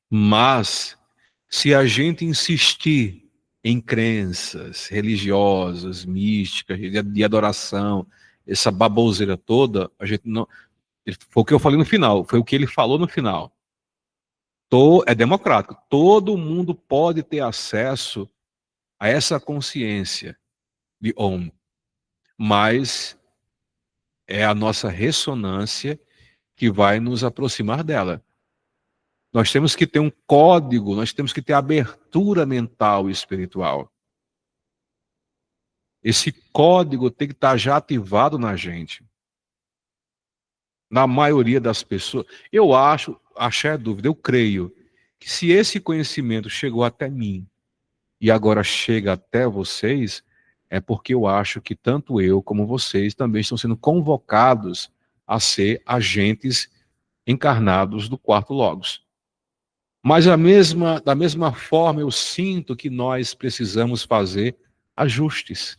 Mas, se a gente insistir em crenças religiosas, místicas, de adoração, essa baboseira toda, a gente não. Foi o que eu falei no final, foi o que ele falou no final. É democrático, todo mundo pode ter acesso a essa consciência de Om, mas é a nossa ressonância que vai nos aproximar dela. Nós temos que ter um código, nós temos que ter abertura mental e espiritual. Esse código tem que estar já ativado na gente. Na maioria das pessoas. Eu acho, achei a dúvida, eu creio que se esse conhecimento chegou até mim e agora chega até vocês, é porque eu acho que tanto eu como vocês também estão sendo convocados a ser agentes encarnados do quarto Logos. Mas da mesma forma, eu sinto que nós precisamos fazer ajustes,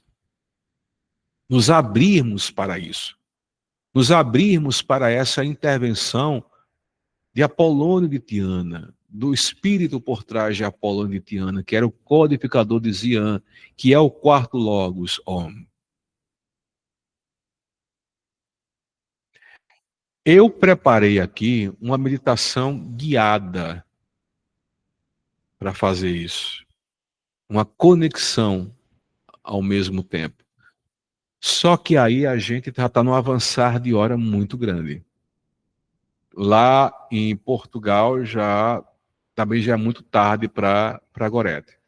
nos abrirmos para isso, nos abrirmos para essa intervenção de Apolônio de Tiana, do espírito por trás de Apolônio de Tiana, que era o codificador de Zian, que é o quarto Logos, Om. Eu preparei aqui uma meditação guiada para fazer isso, uma conexão ao mesmo tempo. Só que aí a gente já está num avançar de hora muito grande. Lá em Portugal também já é muito tarde para Gorete.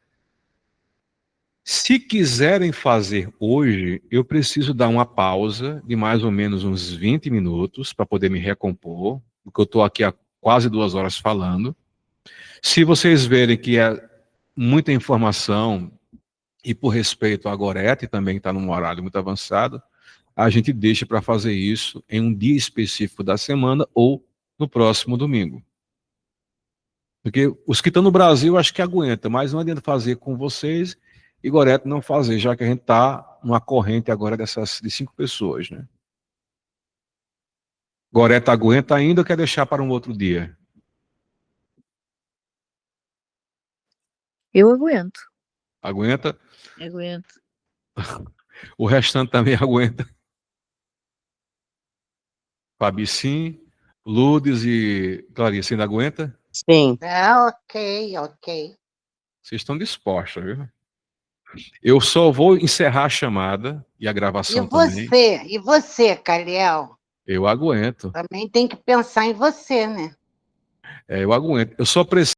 Se quiserem fazer hoje, eu preciso dar uma pausa de mais ou menos uns 20 minutos para poder me recompor, porque eu estou aqui há quase 2 horas falando. Se vocês verem que é muita informação, e por respeito à Gorete, também está num horário muito avançado, a gente deixa para fazer isso em um dia específico da semana ou no próximo domingo. Porque os que estão no Brasil acho que aguenta, mas não adianta fazer com vocês e Gorete não fazer, já que a gente está numa corrente agora de 5 pessoas, né? Gorete aguenta ainda ou quer deixar para um outro dia? Eu aguento. Aguenta? Aguento. O restante também aguenta. Fabi sim, Lourdes e Clarice ainda aguenta? Sim. Ok. Vocês estão dispostos, viu? Eu só vou encerrar a chamada e a gravação também. E você, Caliel? Eu aguento. Também tem que pensar em você, né? Eu aguento. Eu só preciso